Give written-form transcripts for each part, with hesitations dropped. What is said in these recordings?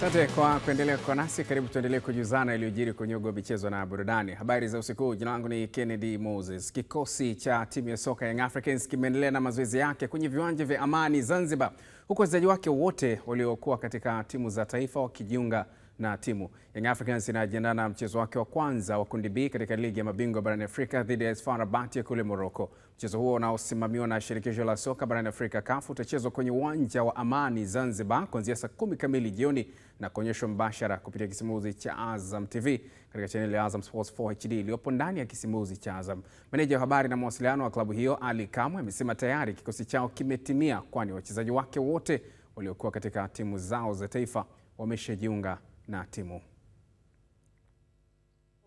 Asante kwa kuendelea kwa nasi. Karibu tuendelee kujuzana iliyojiri kwenye ugo michezo na burudani. Habari za usiku. Jina langu ni Kennedy Moses. Kikosi cha timu ya soka Young Africans kimeendelea na mazoezi yake kwenye viwanja vya Amani Zanzibar, huku wachezaji wake wote waliokuwa katika timu za taifa wakijiunga na timu. Young Africans inajiandaa na mchezo wake wa kwanza wa kundi B katika ligi ya mabingwa barani Afrika dhidi ya AS FAR Rabat ya kule Morocco. Mchezo huo unaosimamiwa na shirikisho la soka barani Afrika CAF utachezwa kwenye uwanja wa Amani Zanzibar kuanzia saa 10 kamili jioni na kuonyeshwa mbashara kupitia kisimuzi cha Azam TV katika chaneli ya Azam Sports 4 HD iliyopo ndani ya kisimuzi cha Azam. Meneja wa habari na mawasiliano wa klabu hiyo Ali Kamwe amesema tayari kikosi chao kimetimia, kwani wachezaji wake wote waliokuwa katika timu zao za taifa wameshajiunga na timu.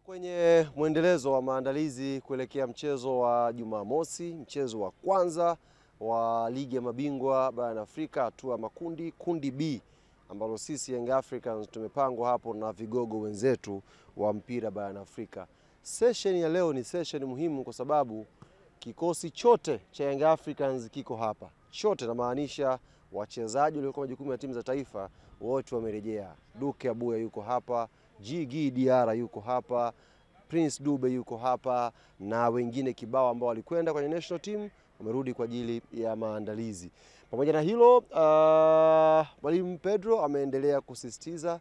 Kwenye mwendelezo wa maandalizi kuelekea mchezo wa Jumamosi, mchezo wa kwanza wa ligi ya mabingwa barani Afrika hatua makundi, kundi B, ambalo sisi Young Africans tumepangwa hapo na vigogo wenzetu wa mpira barani Afrika. Session ya leo ni session muhimu kwa sababu kikosi chote cha Young Africans kiko hapa. Chote namaanisha wachezaji waliokuwa majukumu ya timu za taifa wote wamerejea. Duke Abuya yuko hapa, Djigui Diarra yuko hapa, Prince Dube yuko hapa na wengine kibao ambao walikwenda kwenye national team wamerudi kwa ajili ya maandalizi. Pamoja na hilo, Mwalimu Pedro ameendelea kusisitiza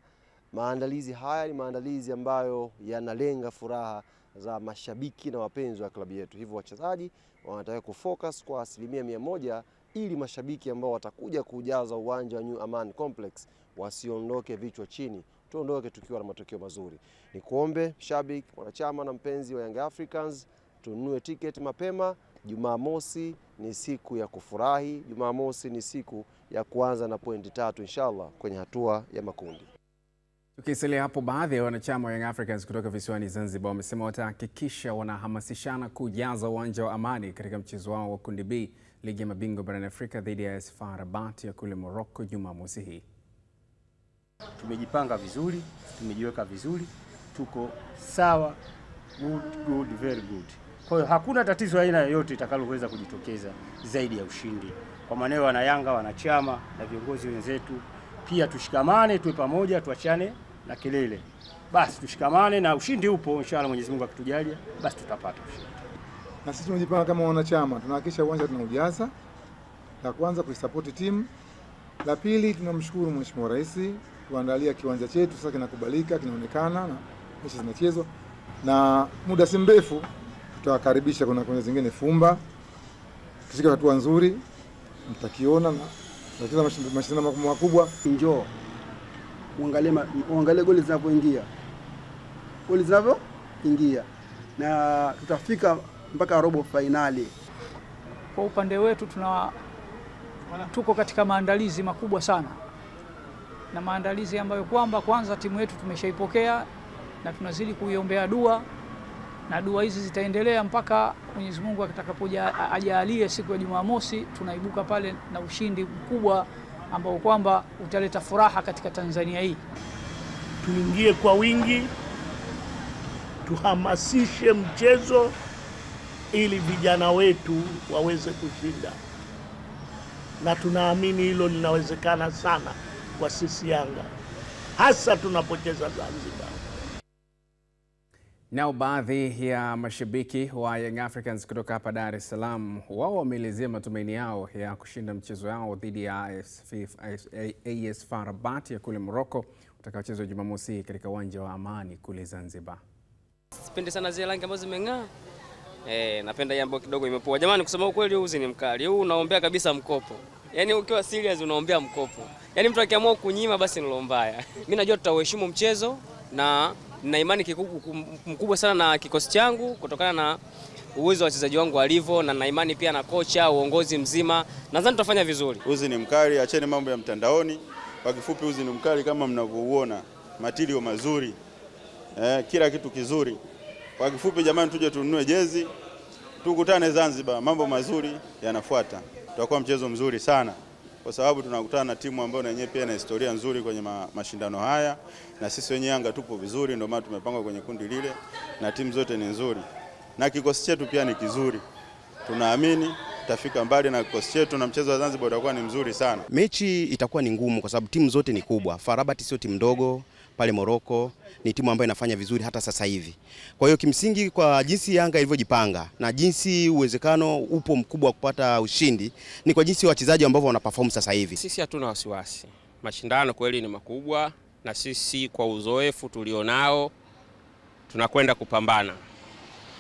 maandalizi haya ni maandalizi ambayo yanalenga furaha za mashabiki na wapenzi wa klabu yetu. Hivyo wachezaji wanataka kufocus kwa 100% ili mashabiki ambao watakuja kujaza uwanja wa New Aman Complex wasiondoke vichwa chini. Tuondoke tukiwa na matokeo mazuri. Nikuombe shabiki, wanachama na mpenzi wa Young Africans, tununue tiketi mapema. Jumamosi ni siku ya kufurahi. Jumamosi ni siku ya kuanza na pointi 3 inshallah kwenye hatua ya makundi. Tukisalia hapo, baadhi ya wanachama wa Young Africans kutoka visiwani Zanzibar wamesema watahakikisha wanahamasishana kujaza uwanja wa Amani katika mchezo wao wa kundi B ligi ya mabingwa barani Afrika dhidi ya AS FAR Rabat ya kule Morocco Jumamosi hii. Tumejipanga vizuri, tumejiweka vizuri, tuko sawa, good, very good. Kwa hiyo hakuna tatizo aina yoyote itakaloweza kujitokeza zaidi ya ushindi. Kwa maana wana Yanga, wanachama na viongozi wenzetu, pia tushikamane, tuwe pamoja, tuachane na kelele. Basi tushikamane na ushindi upo, inshallah Mwenyezi Mungu akitujalia, basi tutapata ushindi. Na sisi tumejipanga kama wanachama, tunahakikisha uwanja tunaujaza. La kwanza kuisupport timu. La pili tunamshukuru Mheshimiwa Rais kuandalia kiwanja chetu sasa kinakubalika, kinaonekana na mechi zinachezwa. Na muda si mrefu tutawakaribisha kuna kwenye zingine Fumba. Kishika hatua nzuri mtakiona na tutacheza mashindano makubwa. Njoo uangalie goli zinapoingia. Goli zinapoingia na tutafika mpaka robo finali. Kwa upande wetu tuko katika maandalizi makubwa sana. Na maandalizi ambayo kwamba kwanza timu yetu tumeshaipokea na tunazidi kuiombea dua, na dua hizi zitaendelea mpaka Mwenyezi Mungu atakapoja ajalie siku ya Jumamosi tunaibuka pale na ushindi mkubwa ambao kwamba utaleta furaha katika Tanzania hii. Tuingie kwa wingi, tuhamasishe mchezo ili vijana wetu waweze kushinda. Na tunaamini hilo linawezekana sana kwa sisi Yanga, hasa tunapocheza Zanzibar. Nao baadhi ya mashabiki wa Young Africans kutoka hapa Dar es Salaam, wao wameelezea matumaini yao ya kushinda mchezo wao dhidi ya AS FAR Rabat ya kule Morocco utakaochezwa Jumamosi katika uwanja wa Amani kule Zanzibar. Sipendi sana zile rangi ambazo zimeng'aa. Napenda jambo kidogo imepoa. Jamani, kusema ukweli huu ni mkali. Huu unaombea kabisa mkopo. Yaani ukiwa serious unaombea mkopo. Yaani mtu akiamua kunyima basi ni mbaya. Mimi najua tutauheshimu mchezo na nina imani mkubwa sana na kikosi changu kutokana na uwezo wa wachezaji wangu walivyo, na nina imani pia na kocha, uongozi mzima. Nadhani tutafanya vizuri. Uzi ni mkali, acheni mambo ya mtandaoni. Kwa kifupi uzi ni mkali kama mnavyoona, material mazuri. Kila kitu kizuri. Kwa kifupi jamani, tuje tununue jezi, tukutane Zanzibar, mambo mazuri yanafuata. Tutakuwa mchezo mzuri sana kwa sababu tunakutana na timu ambayo na yenyewe pia ina historia nzuri kwenye mashindano haya, na sisi wenyewe Yanga tupo vizuri, ndio maana tumepangwa kwenye kundi lile na timu zote ni nzuri. Na kikosi chetu pia ni kizuri. Tunaamini tutafika mbali na kikosi chetu na mchezo wa Zanzibar utakuwa ni mzuri sana. Mechi itakuwa ni ngumu kwa sababu timu zote ni kubwa. FAR Rabat sio timu ndogo, pale Morocco ni timu ambayo inafanya vizuri hata sasa hivi. Kwa hiyo kimsingi kwa jinsi Yanga ilivyojipanga na jinsi uwezekano upo mkubwa wa kupata ushindi ni kwa jinsi wachezaji ambao wanaperform sasa hivi. Sisi hatuna wasiwasi. Mashindano kweli ni makubwa na sisi kwa uzoefu tulionao tunakwenda kupambana.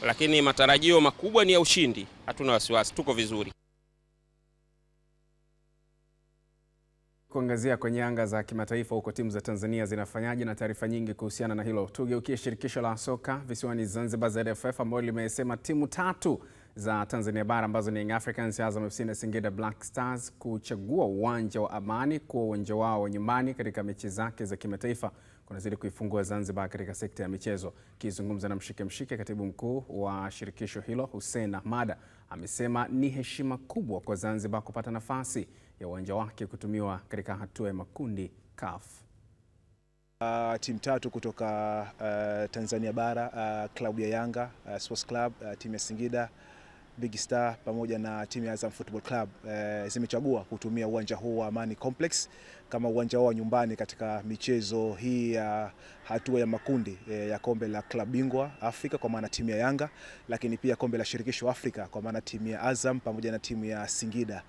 Lakini matarajio makubwa ni ya ushindi. Hatuna wasiwasi, tuko vizuri. Kuangazia kwenye anga za kimataifa huko, timu za Tanzania zinafanyaje na taarifa nyingi kuhusiana na hilo. Tugeukie shirikisho la soka visiwani Zanzibar ZFF ambalo limesema timu 3 za Tanzania bara ambazo ni Young Africans, Azam FC na Singida Black Stars kuchagua uwanja wa Amani kuwa uwanja wao wa nyumbani katika mechi zake za kimataifa kunazidi kuifungua Zanzibar katika sekta ya michezo. Kizungumza na Mshike, katibu mkuu wa shirikisho hilo Hussein Ahmada amesema ni heshima kubwa kwa Zanzibar kupata nafasi ya uwanja wake kutumiwa katika hatua ya makundi CAF. Timu 3 kutoka Tanzania bara, klabu ya Yanga Sports Club, timu ya Singida Big Star pamoja na timu ya Azam Football Club zimechagua kutumia uwanja huu wa Amani Complex kama uwanja wao nyumbani katika michezo hii ya hatua ya makundi ya kombe la klabu bingwa Afrika kwa maana timu ya Yanga, lakini pia kombe la shirikisho Afrika kwa maana timu ya Azam pamoja na timu ya Singida.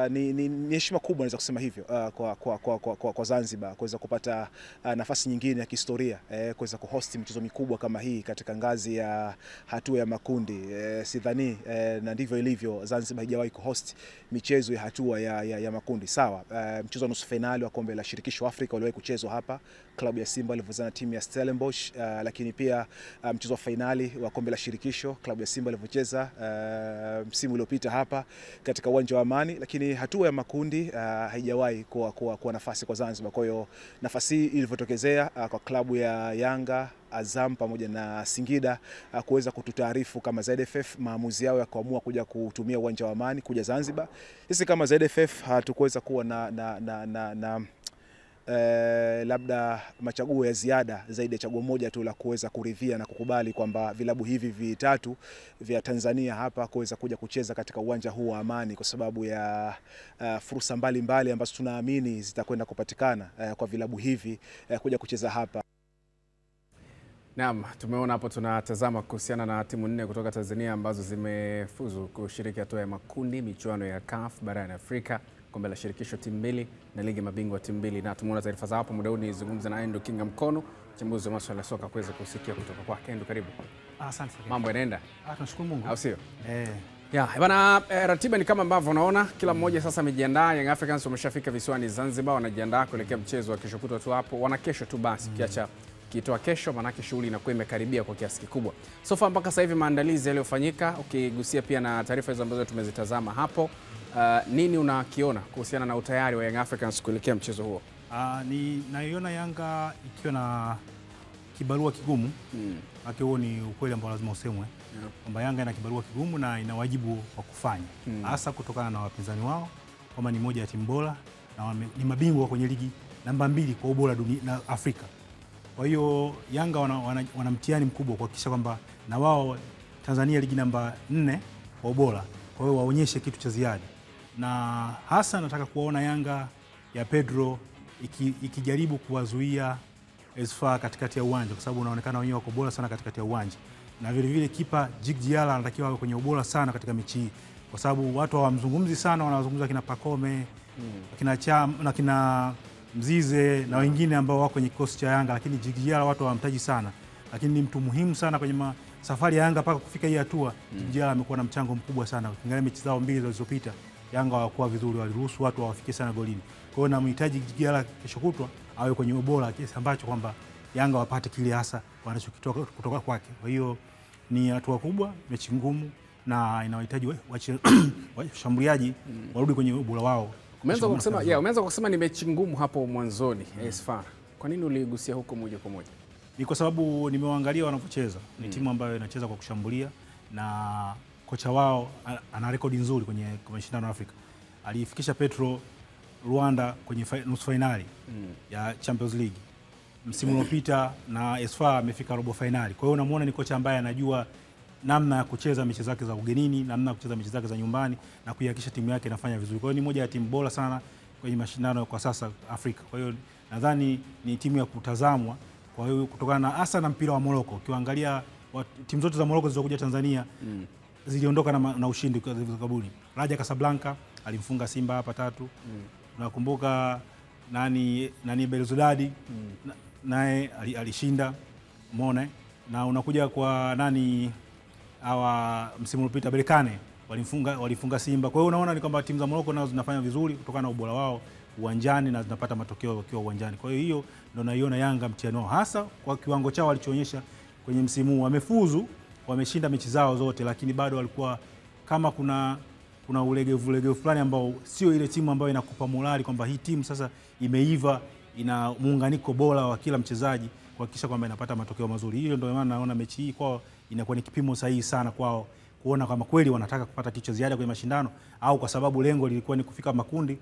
Ni heshima kubwa naweza kusema hivyo kwa Zanzibar kuweza kupata nafasi nyingine ya kihistoria kuweza kuhost michezo mikubwa kama hii katika ngazi ya hatua ya makundi. Sidhani na ndivyo ilivyo, Zanzibar haijawahi kuhost michezo ya hatua ya makundi. Sawa, mchezo wa nusu finali wa kombe la shirikisho Afrika uliwahi kuchezwa hapa, klabu ya Simba ilivozana timu ya Stellenbosch, lakini pia mchezo wa finali wa kombe la shirikisho klabu ya Simba ilivyocheza msimu uliopita hapa katika uwanja wa Amani, lakini hatua ya makundi haijawahi kuwa nafasi kwa Zanzibar. Kwa hiyo nafasi hii ilivyotokezea kwa klabu ya Yanga, Azam pamoja na Singida kuweza kututaarifu kama ZFF maamuzi yao ya kuamua kuja kutumia uwanja wa Amani kuja Zanzibar. Sisi kama ZFF hatukuweza kuwa na labda machaguo ya ziada zaidi ya chaguo moja tu la kuweza kuridhia na kukubali kwamba vilabu hivi vitatu vya Tanzania hapa kuweza kuja kucheza katika uwanja huu wa Amani kwa sababu ya fursa mbalimbali ambazo tunaamini zitakwenda kupatikana kwa vilabu hivi kuja kucheza hapa. Naam, tumeona hapo tunatazama kuhusiana na timu 4 kutoka Tanzania ambazo zimefuzu kushiriki hatua ya makundi michuano ya CAF barani Afrika, kombe la shirikisho timu 2 na ligi mabingwa timu 2, na tumeona taarifa za hapo. Muda huu nizungumza na Endo Kinga Mkono, mchambuzi wa masuala ya soka, kuweza kusikia kutoka kwake. Endo, karibu. Asante. Mambo yanaenda? Tunashukuru Mungu. Au sio? Bwana, ratiba ni kama ambavyo unaona, kila mmoja sasa amejiandaa. Young Africans wameshafika visiwani Zanzibar, wanajiandaa kuelekea mchezo wa kesho kutwa tu hapo. Wana kesho tu basi, kiacha kitoa kesho manake shughuli inakuwa imekaribia kwa kiasi kikubwa. So far mpaka sasa hivi maandalizi yaliyofanyika, ukigusia pia na taarifa hizo ambazo tumezitazama hapo, nini unakiona kuhusiana na utayari wa Young Africans kuelekea mchezo huo? Naiona Yanga ikiwa na kibarua kigumu. Haki huo ni ukweli ambao lazima usemwe. Kwamba Yanga ina kibarua kigumu na ina wajibu wa kufanya. Hasa kutokana na wapinzani wao, kama ni moja ya timu bora na ni mabingwa kwenye ligi namba 2 kwa ubora dunia na Afrika. Kwa hiyo Yanga wana mtihani mkubwa kuhakikisha kwamba na wao Tanzania ligi namba 4 kwa ubora. Kwa hiyo waonyeshe kitu cha ziada. Na hasa nataka kuona Yanga ya Pedro ikijaribu kuwazuia Esfa katikati ya uwanja, kwa sababu unaonekana wenyewe wako bora sana katikati ya uwanja. Na vile vile kipa Djigui Diarra anatakiwa awe kwenye ubora sana katika mechi hii, kwa sababu watu hawamzungumzi sana, wanazungumza kina Pacome, kina Cham na kina Mzize na wengine ambao wako kwenye kikosi cha Yanga, lakini Djigui Diarra watu hawamtaji sana, lakini ni mtu muhimu sana kwenye safari ya Yanga mpaka kufika hii hatua. Djigui Diarra amekuwa na mchango mkubwa sana. Ukiangalia mechi zao 2 zilizopita, Yanga hawakuwa vizuri, waliruhusu watu wawafikie sana golini. Kwa hiyo namhitaji Djigui Diarra kesho kutwa awe kwenye ubora kiasi ambacho kwamba Yanga wapate kile hasa wanachokitoka kutoka kwake. Kwa hiyo ni hatua kubwa, mechi ngumu na inawahitaji washambuliaji warudi kwenye ubora wao. Umeanza kusema ni mechi ngumu hapo mwanzoni. Esfa, kwa nini uligusia huko moja kwa moja? Ni kwa sababu nimewaangalia wanavyocheza. Ni timu ambayo inacheza kwa kushambulia na kocha wao ana rekodi nzuri kwenye mashindano ya Afrika. Alifikisha Petro Rwanda kwenye nusu finali ya Champions League msimu uliopita, na Esfa amefika robo finali. Kwa hiyo unamuona ni kocha ambaye anajua namna ya kucheza mechi zake za ugenini, namna ya kucheza mechi zake za nyumbani na kuhakikisha timu yake inafanya vizuri. Kwa hiyo ni moja ya timu bora sana kwenye mashindano kwa sasa Afrika. Kwa hiyo nadhani ni timu ya kutazamwa. Kwa hiyo kutokana na hasa na mpira wa Morocco, ukiangalia timu zote za Morocco zilizokuja Tanzania ziliondoka na ushindi kwa kabuli. Raja Casablanca alimfunga Simba hapa 3. Nakumbuka nani Belouizdad naye alishinda, umeona. Na unakuja kwa hawa msimu uliopita Berkane walifunga Simba. Kwa hiyo unaona ni kwamba timu za Morocco nazo zinafanya vizuri kutokana na ubora wao uwanjani na zinapata matokeo wakiwa uwanjani. Kwa hiyo ndio naiona Yanga mtiano hasa kwa kiwango chao walichoonyesha kwenye msimu huu. Wamefuzu, wameshinda mechi zao zote, lakini bado walikuwa kama kuna ulegevu fulani ambao sio ile timu ambayo inakupa morali kwamba hii timu sasa imeiva, ina muunganiko bora wa kila mchezaji kuhakikisha kwamba inapata matokeo mazuri. Hiyo ndio maana naona mechi hii kwao inakuwa ni kipimo sahihi sana kwao kuona kama kweli wanataka kupata kitu cha ziada kwenye mashindano au kwa sababu lengo lilikuwa ni kufika makundi.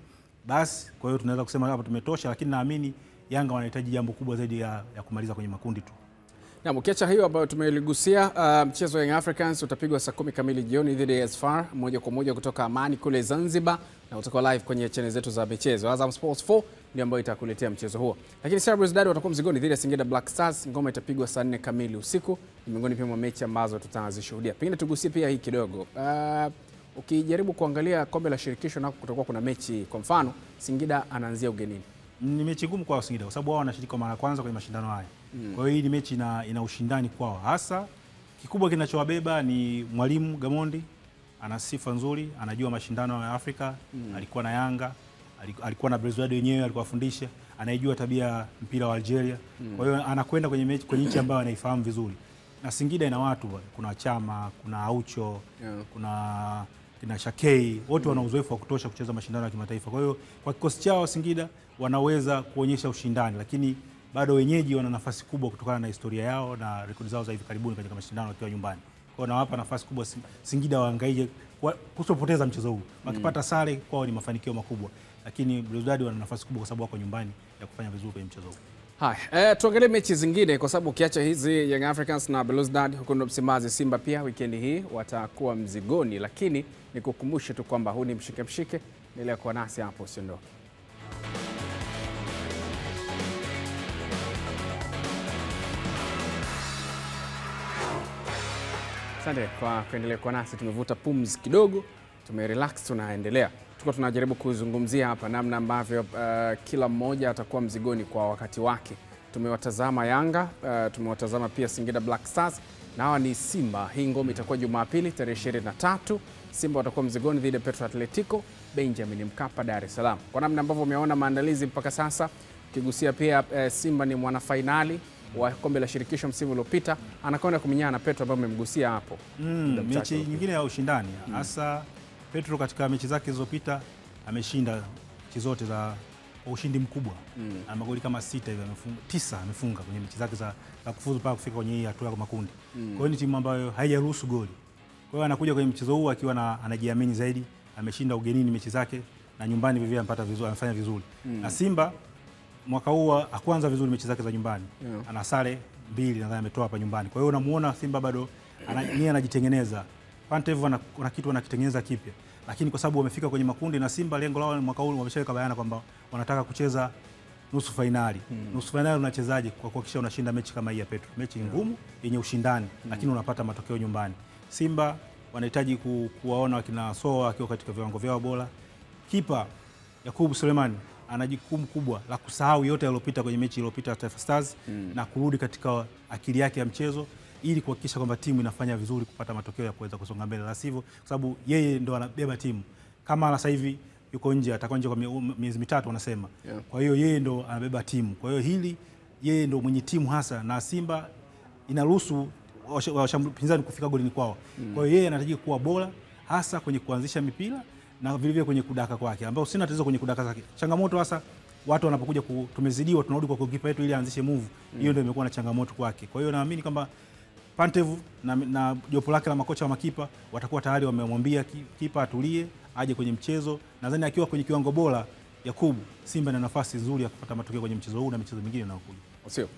Basi kwa hiyo tunaweza kusema hapa tumetosha, lakini naamini Yanga wanahitaji jambo kubwa zaidi ya kumaliza kwenye makundi tu. Na ukiacha hiyo ambayo tumeligusia, mchezo wa Young Africans utapigwa saa 10 kamili jioni dhidi ya Asfar, moja kwa moja kutoka Amani kule Zanzibar, na utakuwa live kwenye channel zetu za michezo. Azam Sports 4 ndio ambayo itakuletea mchezo huo. Lakini Belouizdad watakuwa mzigoni dhidi ya Singida Black Stars. Ngoma itapigwa saa 4 kamili usiku. Ni miongoni pia mwa mechi ambazo tutazishuhudia. Pengine tugusie pia hii kidogo. Ukijaribu kuangalia kombe la shirikisho nako kutakuwa kuna mechi, kwa mfano Singida anaanzia ugenini. Ni mechi ngumu kwa Singida kwa sababu wao wanashiriki kwa mara ya kwanza kwenye mashindano haya. Kwa hiyo hii ni mechi ina ushindani kwao. Hasa kikubwa kinachowabeba ni mwalimu Gamondi, ana sifa nzuri, anajua mashindano ya Afrika, alikuwa na Yanga, alikuwa na Belouizdad wenyewe, alikuwa afundisha, anaijua tabia mpira wa Algeria. Kwa hiyo anakwenda kwenye mechi kwenye nchi ambayo anaifahamu vizuri. Na Singida ina watu, kuna Chama, kuna Aucho, kuna Shakei, wote wana uzoefu wa kutosha kucheza mashindano ya kimataifa. Kwa hiyo kwa kikosi chao Singida wanaweza kuonyesha ushindani, lakini bado wenyeji wana nafasi kubwa kutokana na historia yao na rekodi zao za hivi karibuni katika mashindano wakiwa nyumbani. Kwa hiyo nawapa nafasi kubwa Singida waangaike kusipoteza mchezo huu. Wakipata sare kwao ni mafanikio makubwa, lakini Belouizdad wana nafasi kubwa kwa sababu wako nyumbani ya kufanya vizuri kwenye mchezo huu. Haya, tuangalie mechi zingine kwa sababu ukiacha hizi Young Africans na Belouizdad, huko ndo Msimbazi Simba pia weekend hii watakuwa mzigoni, lakini nikukumbushe tu kwamba huu ni mshike. Endelea kuwa nasi hapo, usiondoke. Asante kwa kuendelea kwa nasi. Tumevuta pumzi kidogo, tumerelax, tunaendelea. Tuko tunajaribu kuzungumzia hapa namna ambavyo kila mmoja atakuwa mzigoni kwa wakati wake. Tumewatazama Yanga, tumewatazama pia Singida Black Stars, na hawa ni Simba. Hii ngoma itakuwa Jumapili tarehe 23. Simba watakuwa mzigoni dhidi ya Petro Atletico Benjamin Mkapa, Dar es Salaam. Kwa namna ambavyo umeona maandalizi mpaka sasa, ukigusia pia Simba ni mwana finali wa kombe la shirikisho msimu uliopita, anakwenda kumenyana na Petro ambaye umemgusia hapo. Mechi nyingine ya ushindani. Hasa Petro katika mechi zake zilizopita ameshinda mechi zote za ushindi mkubwa. Ana magoli kama 6 hivi, amefunga 9, amefunga kwenye mechi zake za kufuzu mpaka kufika kwenye hii hatua ya makundi. Kwa hiyo ni timu ambayo haijaruhusu goli. Kwa hiyo anakuja kwenye mchezo huu akiwa anajiamini zaidi, ameshinda ugenini mechi zake na nyumbani vivyo anapata vizuri, anafanya vizuri. Na Simba mwaka huu hakuanza vizuri mechi zake za nyumbani. Ana sare 2 nadhani ametoa hapa nyumbani. Kwa hiyo unamuona Simba bado anajitengeneza. Pantev ana kitu anakitengeneza kipya. Lakini kwa sababu wamefika kwenye makundi na Simba lengo lao mwaka huu wameshaweka bayana kwamba wanataka kucheza nusu finali. Nusu finali unachezaje kwa kuhakikisha unashinda mechi kama hii ya Petro. Mechi ngumu yenye ushindani lakini unapata matokeo nyumbani. Simba wanahitaji kuwaona wakina Soa akiwa katika viwango vyao bora. Kipa Yakubu Suleiman ana jukumu kubwa la kusahau yote yaliyopita kwenye mechi iliyopita Taifa Stars na kurudi katika akili yake ya mchezo ili kuhakikisha kwamba timu inafanya vizuri kupata matokeo ya kuweza kusonga mbele, la sivyo kwa sababu yeye ndo anabeba timu. Kama sasa hivi yuko nje, atakuwa nje kwa miezi 3 wanasema. Kwa hiyo yeye ndo anabeba timu. Kwa hiyo hili yeye ndo mwenye timu hasa, na Simba inaruhusu wapinzani kufika golini kwao. Kwa hiyo yeye anataka kuwa bora hasa kwenye kuanzisha mipira na vile vile kwenye kudaka kwake, ambao sina tatizo kwenye kudaka zake. Changamoto hasa watu wanapokuja tumezidiwa, tunarudi kwa goalkeeper wetu ili aanzishe move. Hiyo ndio imekuwa na changamoto kwake. Kwa hiyo naamini kwamba Pantev na jopo lake la makocha wa makipa watakuwa tayari wamemwambia kipa atulie, aje kwenye mchezo. Nadhani akiwa kwenye kiwango bora Yakubu, Simba ina nafasi nzuri ya kupata matokeo kwenye mchezo huu na michezo mingine inayokuja. Sio.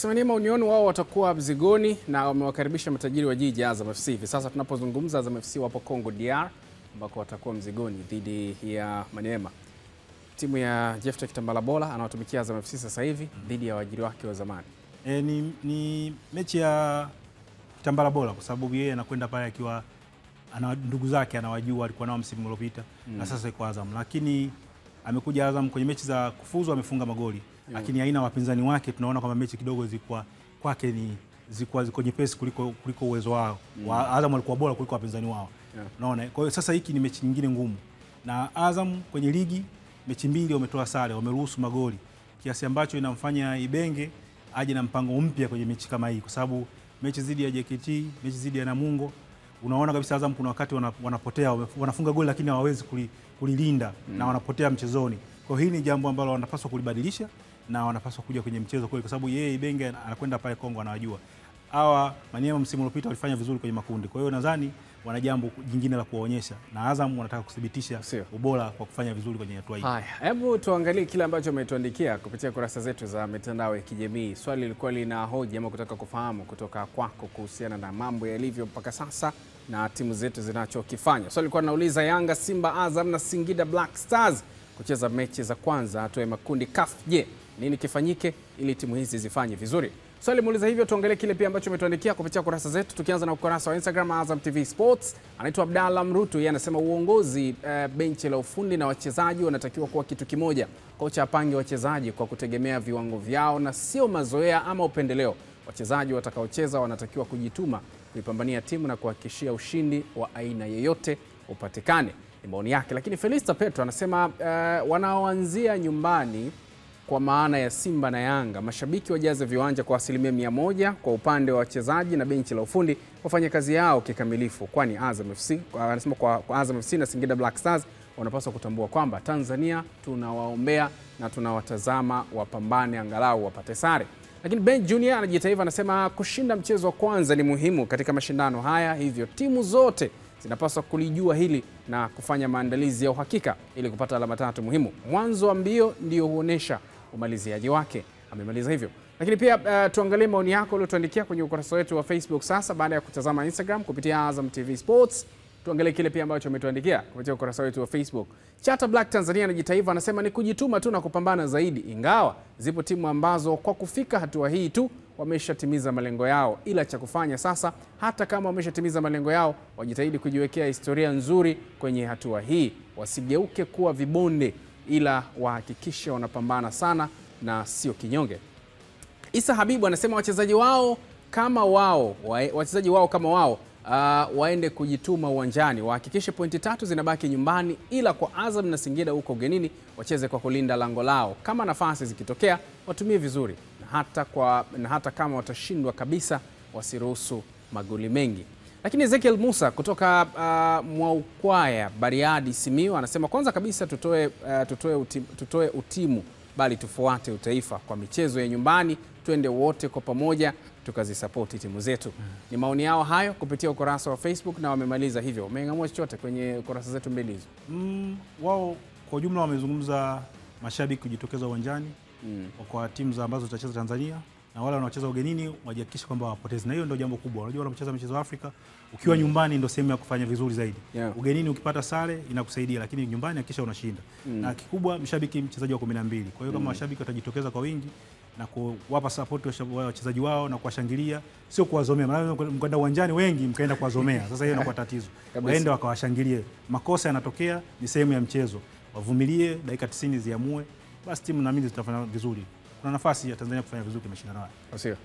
Maniema Union wao watakuwa mzigoni na wamewakaribisha matajiri wa jiji Azam FC. Hivi sasa tunapozungumza Azam FC wapo Congo DR ambako watakuwa mzigoni dhidi ya Maniema. Timu ya Jefte Kitambala anawatumikia Azam FC sasa hivi dhidi ya waajiri wake wa zamani. Ni mechi ya Kitambala kwa sababu yeye anakwenda pale akiwa ana ndugu zake anawajua, alikuwa nao msimu uliopita na sasa yuko Azam, lakini amekuja Azam kwenye mechi za kufuzu amefunga magoli, lakini aina wapinzani wake tunaona kwamba mechi kidogo zilikuwa kwake ziko nyepesi kuliko uwezo wao. Azam alikuwa bora kuliko wapinzani wao. Unaona? Kwa hiyo sasa hiki ni mechi nyingine ngumu. Na Azam kwenye ligi mechi 2 wametoa sare, wameruhusu magoli, kiasi ambacho inamfanya Ibenge aje na mpango mpya kwenye mechi kama hii, kwa sababu mechi zidi ya JKT, mechi zidi ya Namungo, unaona kabisa Azam kuna wakati wanapotea, wanafunga goli lakini hawawezi kulilinda na wanapotea mchezoni. Kwa hiyo hii ni jambo ambalo wanapaswa kulibadilisha na wanapaswa kuja kwenye mchezo kweli, kwa sababu yeye Ibenge anakwenda pale Kongo anawajua. Hawa Maniema msimu uliopita walifanya vizuri kwenye makundi. Kwa hiyo nadhani wana jambo jingine la kuwaonyesha na Azam wanataka kudhibitisha ubora kwa kufanya vizuri kwenye hatua hii. Haya, hebu tuangalie kile ambacho umetuandikia kupitia kurasa zetu za mitandao ya kijamii. Swali lilikuwa lina hoja ama kutaka kufahamu kutoka kwako kuhusiana na mambo yalivyo mpaka sasa na timu zetu zinachokifanya. Swali lilikuwa linauliza Yanga, Simba, Azam na Singida Black Stars kucheza mechi za kwanza hatua ya makundi CAF. Je, nini kifanyike ili timu hizi zifanye vizuri? Swali muuliza hivyo, tuangalie kile pia ambacho umetuandikia kupitia kurasa zetu, tukianza na ukurasa wa Instagram Azam TV Sports. Anaitwa Abdalla Mrutu, yeye anasema uongozi, benchi la ufundi na wachezaji wanatakiwa kuwa kitu kimoja. Kocha apange wachezaji kwa kutegemea viwango vyao na sio mazoea ama upendeleo. Wachezaji watakaocheza wanatakiwa kujituma kuipambania timu na kuhakikishia ushindi wa aina yoyote upatikane. Ni maoni yake. Lakini Felista Petro anasema wanaoanzia nyumbani kwa maana ya Simba na Yanga, mashabiki wajaze viwanja kwa 100% kwa upande wa wachezaji na benchi la ufundi wafanye kazi yao kikamilifu, kwani Azam FC anasema kwa Azam FC na Singida Black Stars wanapaswa kutambua kwamba Tanzania tunawaombea na tunawatazama wapambane angalau wapate sare. Lakini Ben Junior anajitaifa anasema kushinda mchezo wa kwanza ni muhimu katika mashindano haya, hivyo timu zote zinapaswa kulijua hili na kufanya maandalizi ya uhakika ili kupata alama 3 muhimu. Mwanzo wa mbio ndio huonesha umaliziaji wake. Amemaliza hivyo. Lakini pia tuangalie maoni yako uliotuandikia kwenye ukurasa wetu wa Facebook sasa baada ya kutazama Instagram kupitia Azam TV Sports. Tuangalie kile pia ambacho umetuandikia kupitia ukurasa wetu wa Facebook. Chata Black Tanzania anajitaifa anasema ni kujituma tu na kupambana zaidi, ingawa zipo timu ambazo kwa kufika hatua hii tu wameshatimiza malengo yao, ila cha kufanya sasa, hata kama wameshatimiza malengo yao, wajitahidi kujiwekea historia nzuri kwenye hatua hii, wasigeuke kuwa vibonde, ila wahakikishe wanapambana sana na sio kinyonge. Isa Habibu anasema wachezaji wao kama wao waende kujituma uwanjani, wahakikishe pointi 3 zinabaki nyumbani, ila kwa Azam na Singida huko ugenini wacheze kwa kulinda lango lao. Kama nafasi zikitokea watumie vizuri, na hata kama watashindwa kabisa wasiruhusu magoli mengi. Lakini Ezekiel Musa kutoka Mwaukwaya Bariadi Simiyu anasema kwanza kabisa tutoe utimu bali tufuate utaifa. Kwa michezo ya nyumbani twende wote kwa pamoja tukazisapoti timu zetu. Ni maoni yao hayo kupitia ukurasa wa Facebook na wamemaliza hivyo. Umeng'amua chochote kwenye ukurasa zetu mbili hizo? Wao kwa ujumla wamezungumza mashabiki kujitokeza uwanjani kwa timu ambazo zitacheza Tanzania, na wale wanaocheza ugenini wajihakikishe kwamba wapoteze, na hiyo ndio jambo kubwa. Unajua wanapocheza michezo ya Afrika, ukiwa nyumbani ndio sehemu ya kufanya vizuri zaidi. Ugenini ukipata sare inakusaidia, lakini nyumbani hakikisha unashinda. Na kikubwa mshabiki mchezaji wa 12. Kwa hiyo kama washabiki watajitokeza kwa wingi na kuwapa support wachezaji wao na kuwashangilia, sio kuwazomea. Maana mkwenda uwanjani wengi mkaenda kuwazomea. Sasa hiyo inakuwa tatizo. Waende wakawashangilie. Makosa yanatokea, ni sehemu ya mchezo. Wavumilie, dakika 90 ziamue. Basi timu naamini zitafanya vizuri. Kuna nafasi ya Tanzania kufanya vizuri kwa mashindano haya. Sio.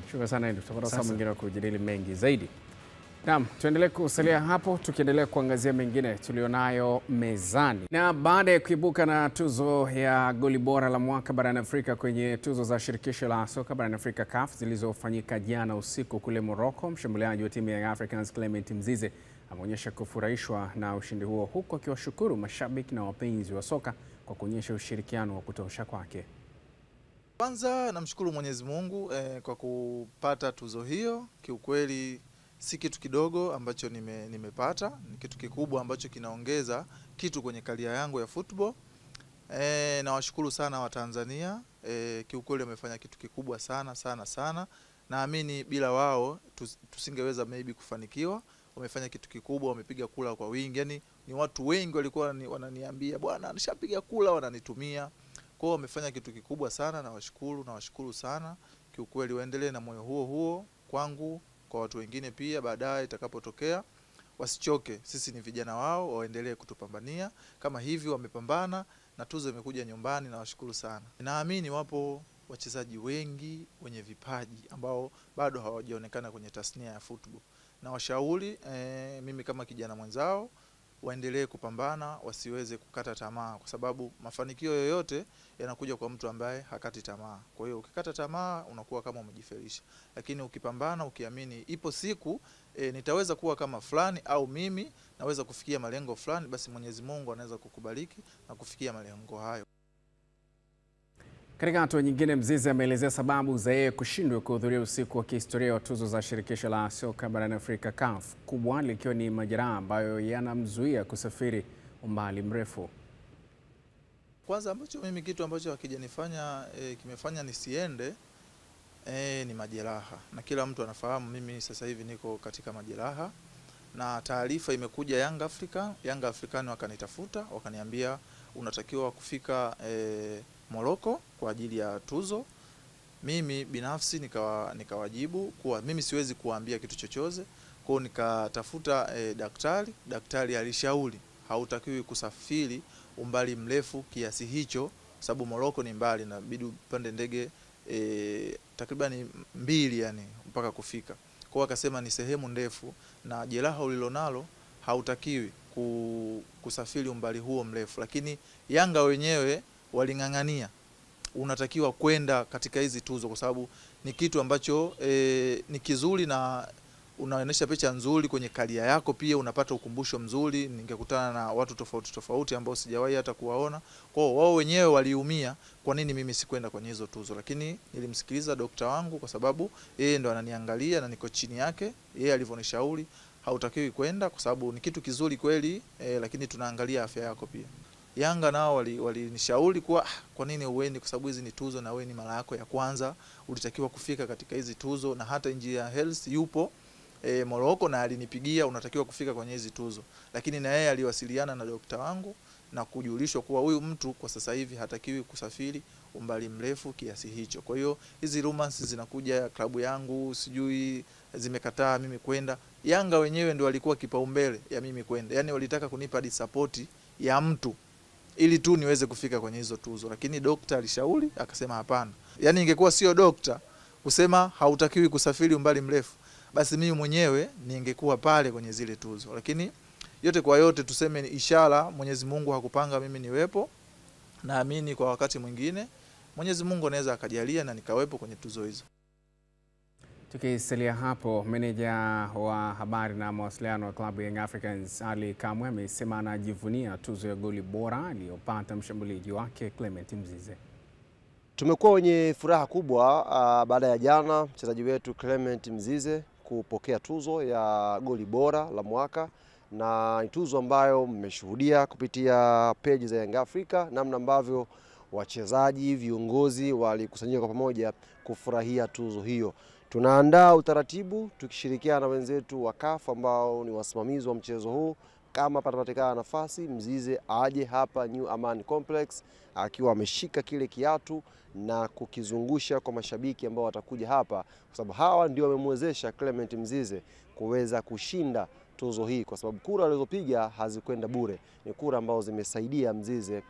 Shukrani sana Endo. Tutapata saa mwingine wa kujadili mengi zaidi. Naam, tuendelee kusalia hapo tukiendelea kuangazia mengine tulionayo mezani. Na baada ya kuibuka na tuzo ya goli bora la mwaka barani Afrika kwenye tuzo za shirikisho la soka barani Afrika CAF zilizofanyika jana usiku kule Morocco, mshambuliaji wa timu ya Africans Clement Mzize ameonyesha kufurahishwa na ushindi huo, huku akiwashukuru mashabiki na wapenzi wa soka kwa kuonyesha ushirikiano wa kutosha kwake. Kwanza namshukuru Mwenyezi Mungu kwa kupata tuzo hiyo. Kiukweli si kitu kidogo ambacho nimepata, ni kitu kikubwa ambacho kinaongeza kitu kwenye karia yangu ya football. Nawashukuru sana wa Tanzania kiukweli wamefanya kitu kikubwa sana sana sana. Naamini bila wao tusingeweza maybe kufanikiwa. Wamefanya kitu kikubwa, wamepiga kula kwa wingi. Yani ni watu wengi walikuwa wananiambia bwana nishapiga kula, wananitumia. Kwa hiyo wamefanya kitu kikubwa sana, na washukuru sana. Kiukweli waendelee na moyo huo kwangu, kwa watu wengine pia baadaye itakapotokea. Wasichoke, sisi ni vijana wao, waendelee kutupambania kama hivi wamepambana na tuzo imekuja nyumbani, na washukuru sana. Naamini wapo wachezaji wengi wenye vipaji ambao bado hawajaonekana kwenye tasnia ya football. Na washauri mimi kama kijana mwenzao waendelee kupambana, wasiweze kukata tamaa, kwa sababu mafanikio yoyote yanakuja kwa mtu ambaye hakati tamaa. Kwa hiyo ukikata tamaa unakuwa kama umejifelisha. Lakini ukipambana, ukiamini ipo siku nitaweza kuwa kama fulani, au mimi naweza kufikia malengo fulani, basi Mwenyezi Mungu anaweza kukubariki na kufikia malengo hayo. Katika hatua nyingine, Mzize ameelezea sababu za yeye kushindwa kuhudhuria usiku wa kihistoria wa tuzo za shirikisho la soka barani Afrika CAF, kubwa likiwa ni majeraha ambayo yanamzuia kusafiri umbali mrefu. Kwanza kitu ambacho hakijanifanya kimefanya nisiende ni majeraha, na kila mtu anafahamu mimi sasa hivi niko katika majeraha. Na taarifa imekuja Yanga African wakanitafuta, wakaniambia unatakiwa kufika Morocco kwa ajili ya tuzo. Mimi binafsi nikawajibu kuwa mimi siwezi kuambia kitu chochote. Kwa hiyo nikatafuta daktari alishauri hautakiwi kusafiri umbali mrefu kiasi hicho, sababu Morocco ni mbali na bidi upande ndege takriban 2 yani mpaka kufika. Kwa hiyo akasema ni sehemu ndefu na jeraha ulilonalo hautakiwi kusafiri umbali huo mrefu. Lakini Yanga wenyewe walingangania unatakiwa kwenda katika hizi tuzo, kwa sababu ni kitu ambacho ni kizuri na unaonesha picha nzuri kwenye karia yako, pia unapata ukumbusho mzuri. Ningekutana na watu tofauti ambao sijawahi hata kuwaona. Kwa hiyo wao wenyewe waliumia kwa nini mimi sikwenda kwenye hizo tuzo, lakini nilimsikiliza daktari wangu kwa sababu yeye ndo ananiangalia na niko chini yake. Yeye alivyonishauri hautakiwi kwenda kwa sababu ni kitu kizuri kweli, lakini tunaangalia afya yako pia. Yanga nao walinishauri kwa nini uende, kwa sababu hizi ni tuzo na wewe ni mara yako ya kwanza, ulitakiwa kufika katika hizi tuzo, na hata Engineer Hersi yupo Morocco na alinipigia unatakiwa kufika kwenye hizi tuzo. Lakini na yeye aliwasiliana na daktari wangu na kujulishwa kuwa huyu mtu kwa sasa hivi hatakiwi kusafiri umbali mrefu kiasi hicho. Kwa hiyo hizi rumors zinakuja, klabu yangu sijui zimekataa mimi kwenda. Yanga wenyewe ndio walikuwa kipaumbele ya mimi kwenda. Yaani walitaka kunipa support ya mtu ili tu niweze kufika kwenye hizo tuzo, lakini daktari alishauri akasema hapana. Yaani ingekuwa sio daktari kusema hautakiwi kusafiri umbali mrefu, basi mimi mwenyewe ningekuwa pale kwenye zile tuzo. Lakini yote kwa yote tuseme ni ishara Mwenyezi Mungu hakupanga mimi niwepo. Naamini kwa wakati mwingine Mwenyezi Mungu anaweza akajalia na nikawepo kwenye tuzo hizo. Tukisalia hapo, meneja wa habari na mawasiliano wa klabu ya Young Africans Ali Kamwe amesema anajivunia tuzo ya goli bora aliyopata mshambuliaji wake Clement Mzize. Tumekuwa wenye furaha kubwa baada ya jana mchezaji wetu Clement Mzize kupokea tuzo ya goli bora la mwaka, na ni tuzo ambayo mmeshuhudia kupitia page za Young Africa namna ambavyo wachezaji, viongozi walikusanyika kwa pamoja kufurahia tuzo hiyo. Tunaandaa utaratibu tukishirikiana na wenzetu wa CAF ambao ni wasimamizi wa mchezo huu. Kama patapatikana nafasi, Mzize aje hapa New Aman Complex akiwa ameshika kile kiatu na kukizungusha kwa mashabiki ambao watakuja hapa, kwa sababu hawa ndio wamemwezesha Clement Mzize kuweza kushinda tuzo hii, kwa sababu kura alizopiga hazikwenda bure. Ni kura ambazo zimesaidia Mzize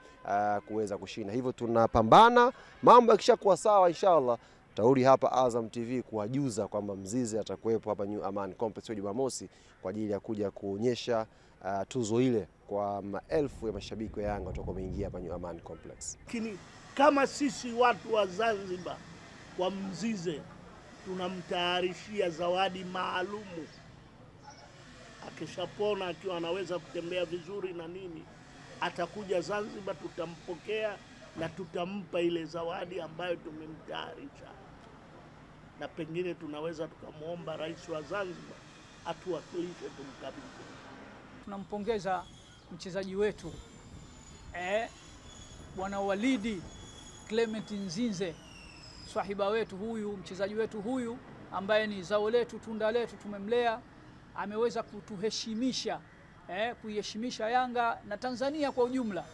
kuweza kushinda. Hivyo tunapambana, mambo yakishakuwa sawa inshallah tauri hapa Azam TV kuwajuza kwamba Mzize atakuwepo hapa New Aman Complex Jumamosi kwa ajili ya kuja kuonyesha tuzo ile kwa maelfu ya mashabiki wa Yanga watakuwa wameingia hapa New Aman Complex. Lakini kama sisi watu wa Zanzibar kwa Mzize tunamtayarishia zawadi maalumu. Akishapona akiwa anaweza kutembea vizuri na nini, atakuja Zanzibar, tutampokea na tutampa ile zawadi ambayo tumemtayarisha. Na pengine tunaweza tukamwomba rais wa Zanzibar atuwakilishe tumkabidhi. Tunampongeza mchezaji wetu Bwana Walidi Clement Nzinze, swahiba wetu huyu, mchezaji wetu huyu ambaye ni zao letu, tunda letu, tumemlea, ameweza kutuheshimisha, kuiheshimisha Yanga na Tanzania kwa ujumla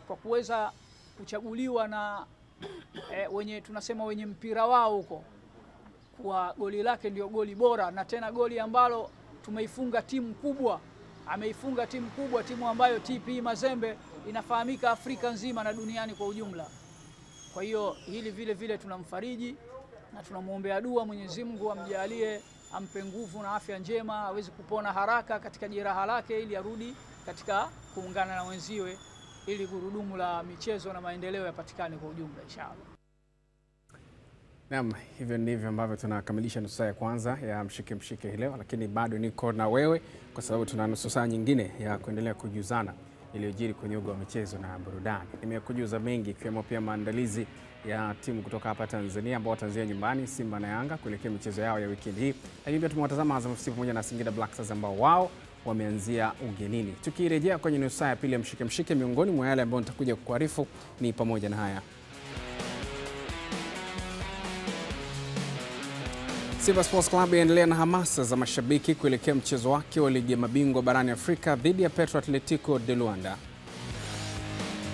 kwa kuweza kuchaguliwa na tunasema wenye mpira wao huko, kwa goli lake ndio goli bora, na tena goli ambalo tumeifunga timu kubwa. Ameifunga timu kubwa, timu ambayo TP Mazembe inafahamika Afrika nzima na duniani kwa ujumla. Kwa hiyo hili vile vile tunamfariji na tunamuombea dua Mwenyezi Mungu amjalie, ampe nguvu na afya njema, aweze kupona haraka katika jeraha lake ili arudi katika kuungana na wenziwe, ili gurudumu la michezo na maendeleo yapatikane kwa ujumla inshallah. Naam, hivyo ndivyo ambavyo tunakamilisha nusu saa ya kwanza ya mshike mshike leo, lakini bado niko na wewe kwa sababu tuna nusu saa nyingine ya kuendelea kujuzana iliyojiri kwenye uga wa michezo na burudani. Nimekujuza mengi ikiwemo pia maandalizi ya timu kutoka hapa Tanzania ambao wataanzia nyumbani, Simba na Yanga kuelekea michezo yao ya weekend hii. Lakini pia tumewatazama Azam FC pamoja na Singida Black Stars ambao wao wameanzia ugenini. Tukirejea kwenye nusu saa ya pili ya mshike mshike, miongoni mwa yale ambayo nitakuja kukuarifu ni pamoja na haya. Simba Sports Club yaendelea na hamasa za mashabiki kuelekea mchezo wake wa ligi ya mabingwa barani Afrika dhidi ya Petro Atletico de Luanda.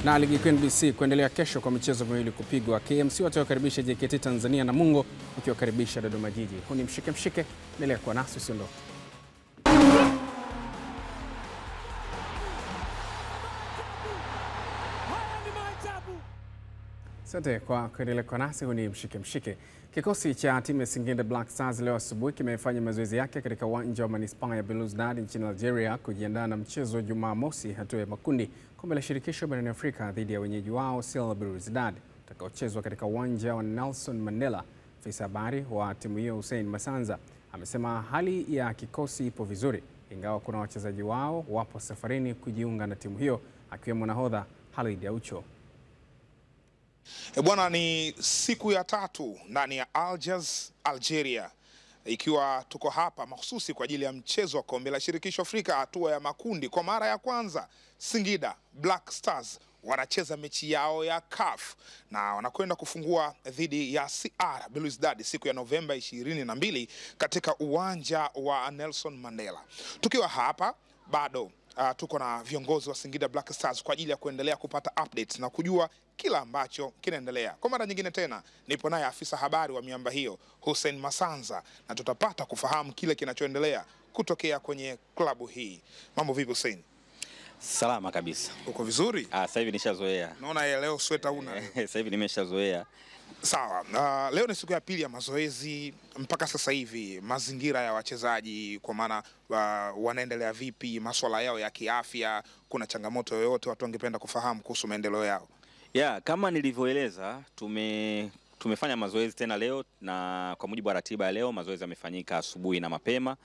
Na ligi kuu NBC kuendelea kesho kwa michezo miwili kupigwa. KMC watawakaribisha JKT Tanzania na Mungo ukiwakaribisha Dodoma Jiji. Huu ni mshike mshike, endelea kuwa nasi usiondoke. Asante kwa kuendelea kwa nasi. Huu ni mshike mshike. Kikosi cha timu ya Singida Black Stars leo asubuhi kimefanya mazoezi yake katika uwanja wa manispaa ya Belouizdad nchini Algeria kujiandaa na mchezo Jumamosi hatua ya makundi kombe la shirikisho barani Afrika dhidi ya wenyeji wao CR Belouizdad utakaochezwa katika uwanja wa Nelson Mandela. Afisa habari wa timu hiyo Hussein Masanza amesema hali ya kikosi ipo vizuri, ingawa kuna wachezaji wao wapo safarini kujiunga na timu hiyo akiwemo nahodha Khalid Aucho. Bwana, ni siku ya tatu ndani ya Algiers, Algeria, ikiwa tuko hapa mahususi kwa ajili ya mchezo wa kombe la shirikisho Afrika hatua ya makundi. Kwa mara ya kwanza Singida Black Stars wanacheza mechi yao ya CAF na wanakwenda kufungua dhidi ya CR Belouizdad siku ya Novemba 22 katika uwanja wa Nelson Mandela. Tukiwa hapa bado tuko na viongozi wa Singida Black Stars kwa ajili ya kuendelea kupata updates na kujua kila ambacho kinaendelea. Kwa mara nyingine tena nipo naye afisa habari wa miamba hiyo Hussein Masanza, na tutapata kufahamu kile kinachoendelea kutokea kwenye klabu hii. Mambo vipi Hussein? Salama kabisa. Uko vizuri? Sasa hivi nishazoea. Naona leo sweta una. Sasa hivi nimeshazoea. Sawa. Leo ni siku ya pili ya mazoezi. Mpaka sasa hivi mazingira ya wachezaji kwa maana wanaendelea vipi, masuala yao ya kiafya, kuna changamoto yoyote watu wangependa kufahamu kuhusu maendeleo yao? Kama nilivyoeleza, tumefanya mazoezi tena leo, na kwa mujibu wa ratiba ya leo mazoezi yamefanyika asubuhi na mapema.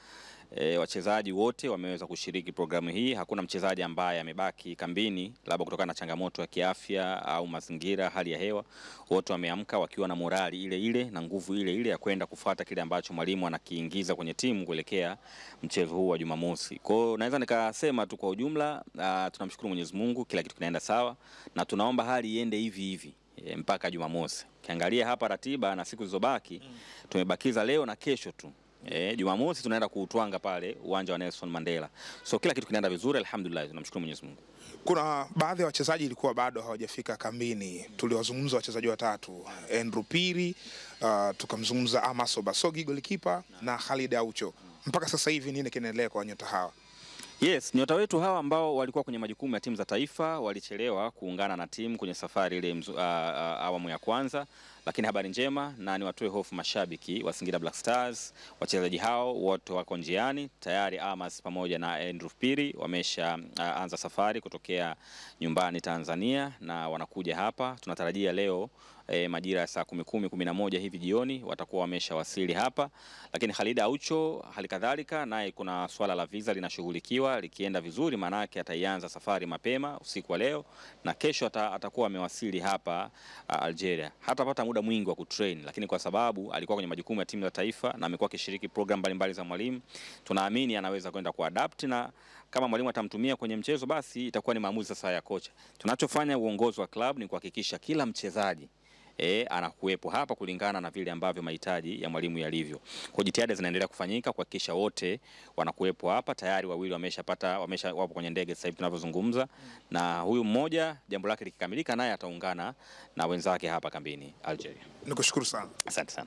Wachezaji wote wameweza kushiriki programu hii. Hakuna mchezaji ambaye amebaki kambini labda kutokana na changamoto ya kiafya au mazingira, hali ya hewa. Wote wameamka wakiwa na morali ile ile na nguvu ile ile ya kwenda kufuata kile ambacho mwalimu anakiingiza kwenye timu kuelekea mchezo huu wa Jumamosi. Kwa hiyo naweza nikasema tu kwa ujumla, tunamshukuru Mwenyezi Mungu, kila kitu kinaenda sawa na tunaomba hali iende hivi hivi mpaka Jumamosi. Kiangalia hapa ratiba na siku zilizobaki, tumebakiza leo na kesho tu. Jumamosi tunaenda kuutwanga pale uwanja wa Nelson Mandela. So kila kitu kinaenda vizuri, alhamdulillah, tunamshukuru Mwenyezi Mungu. Kuna baadhi ya wachezaji ilikuwa bado hawajafika kambini. Tuliwazungumza wachezaji watatu, Andrew Piri, tukamzungumza Amaso Basogi golikipa na Khalid Aucho. Mpaka sasa hivi nini kinaendelea kwa nyota hawa? Yes, nyota wetu hawa ambao walikuwa kwenye majukumu ya timu za taifa walichelewa kuungana na timu kwenye safari ile awamu ya kwanza, lakini habari njema na ni watoe hofu mashabiki wa Singida Black Stars. Wachezaji hao wote wako njiani tayari. Amas pamoja na Andrew Piri wamesha anza safari kutokea nyumbani Tanzania na wanakuja hapa. Tunatarajia leo majira ya saa 10:11 hivi jioni watakuwa wameshawasili hapa. Lakini Khalid Aucho halikadhalika naye kuna swala la visa linashughulikiwa, likienda vizuri maana yake ataianza safari mapema usiku wa leo na kesho atakuwa amewasili hapa Algeria. Hatapata muda mwingi wa kutrain, lakini kwa sababu alikuwa kwenye majukumu ya timu za taifa na amekuwa akishiriki program mbalimbali za mwalimu, tunaamini anaweza kwenda kuadapt, na kama mwalimu atamtumia kwenye mchezo basi itakuwa ni maamuzi sasa ya kocha. Tunachofanya uongozi wa club ni kuhakikisha kila mchezaji anakuwepo hapa kulingana na vile ambavyo mahitaji ya mwalimu yalivyo. Kwa jitihada zinaendelea kufanyika kuhakikisha wote wanakuwepo hapa. Tayari wawili wapo kwenye ndege sasa hivi tunavyozungumza, na huyu mmoja jambo lake likikamilika naye ataungana na wenzake hapa kambini Algeria. Nikushukuru sana. Asante sana.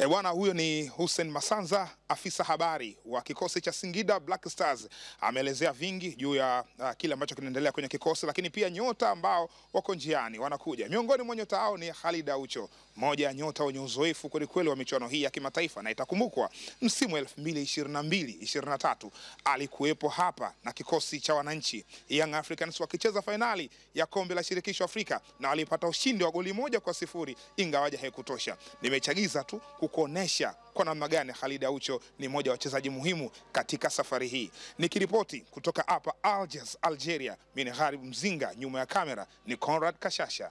Bwana, huyo ni Hussein Masanza, afisa habari wa kikosi cha Singida Black Stars. Ameelezea vingi juu ya kile ambacho kinaendelea kwenye kikosi, lakini pia nyota ambao wako njiani wanakuja. Miongoni mwa nyota hao ni Khalid Aucho, moja ya nyota wenye uzoefu kweli kweli wa michuano hii ya kimataifa, na itakumbukwa msimu 2022-23 alikuwepo hapa na kikosi cha wananchi Young Africans wakicheza fainali ya kombe la shirikisho Afrika na walipata ushindi wa goli 1-0 ingawaje haikutosha. Nimechagiza tu kukuonesha kwa namna gani Khalid Aucho ni mmoja wa wachezaji muhimu katika safari hii. Nikiripoti kutoka hapa Algiers, Algeria, mimi ni Gharib Mzinga, nyuma ya kamera ni Conrad Kashasha.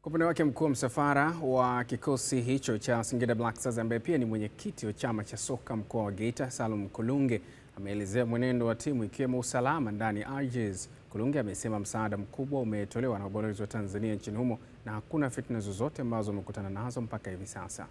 Kwa upande wake mkuu wa msafara wa kikosi hicho cha Singida Black Stars ambaye pia ni mwenyekiti wa chama cha soka mkoa wa Geita, Salum Kulunge, ameelezea mwenendo wa timu ikiwemo usalama ndani ya Algiers. Kulunge amesema msaada mkubwa umetolewa na ubalozi wa Tanzania nchini humo na hakuna fitna zozote ambazo wamekutana nazo mpaka hivi sasa.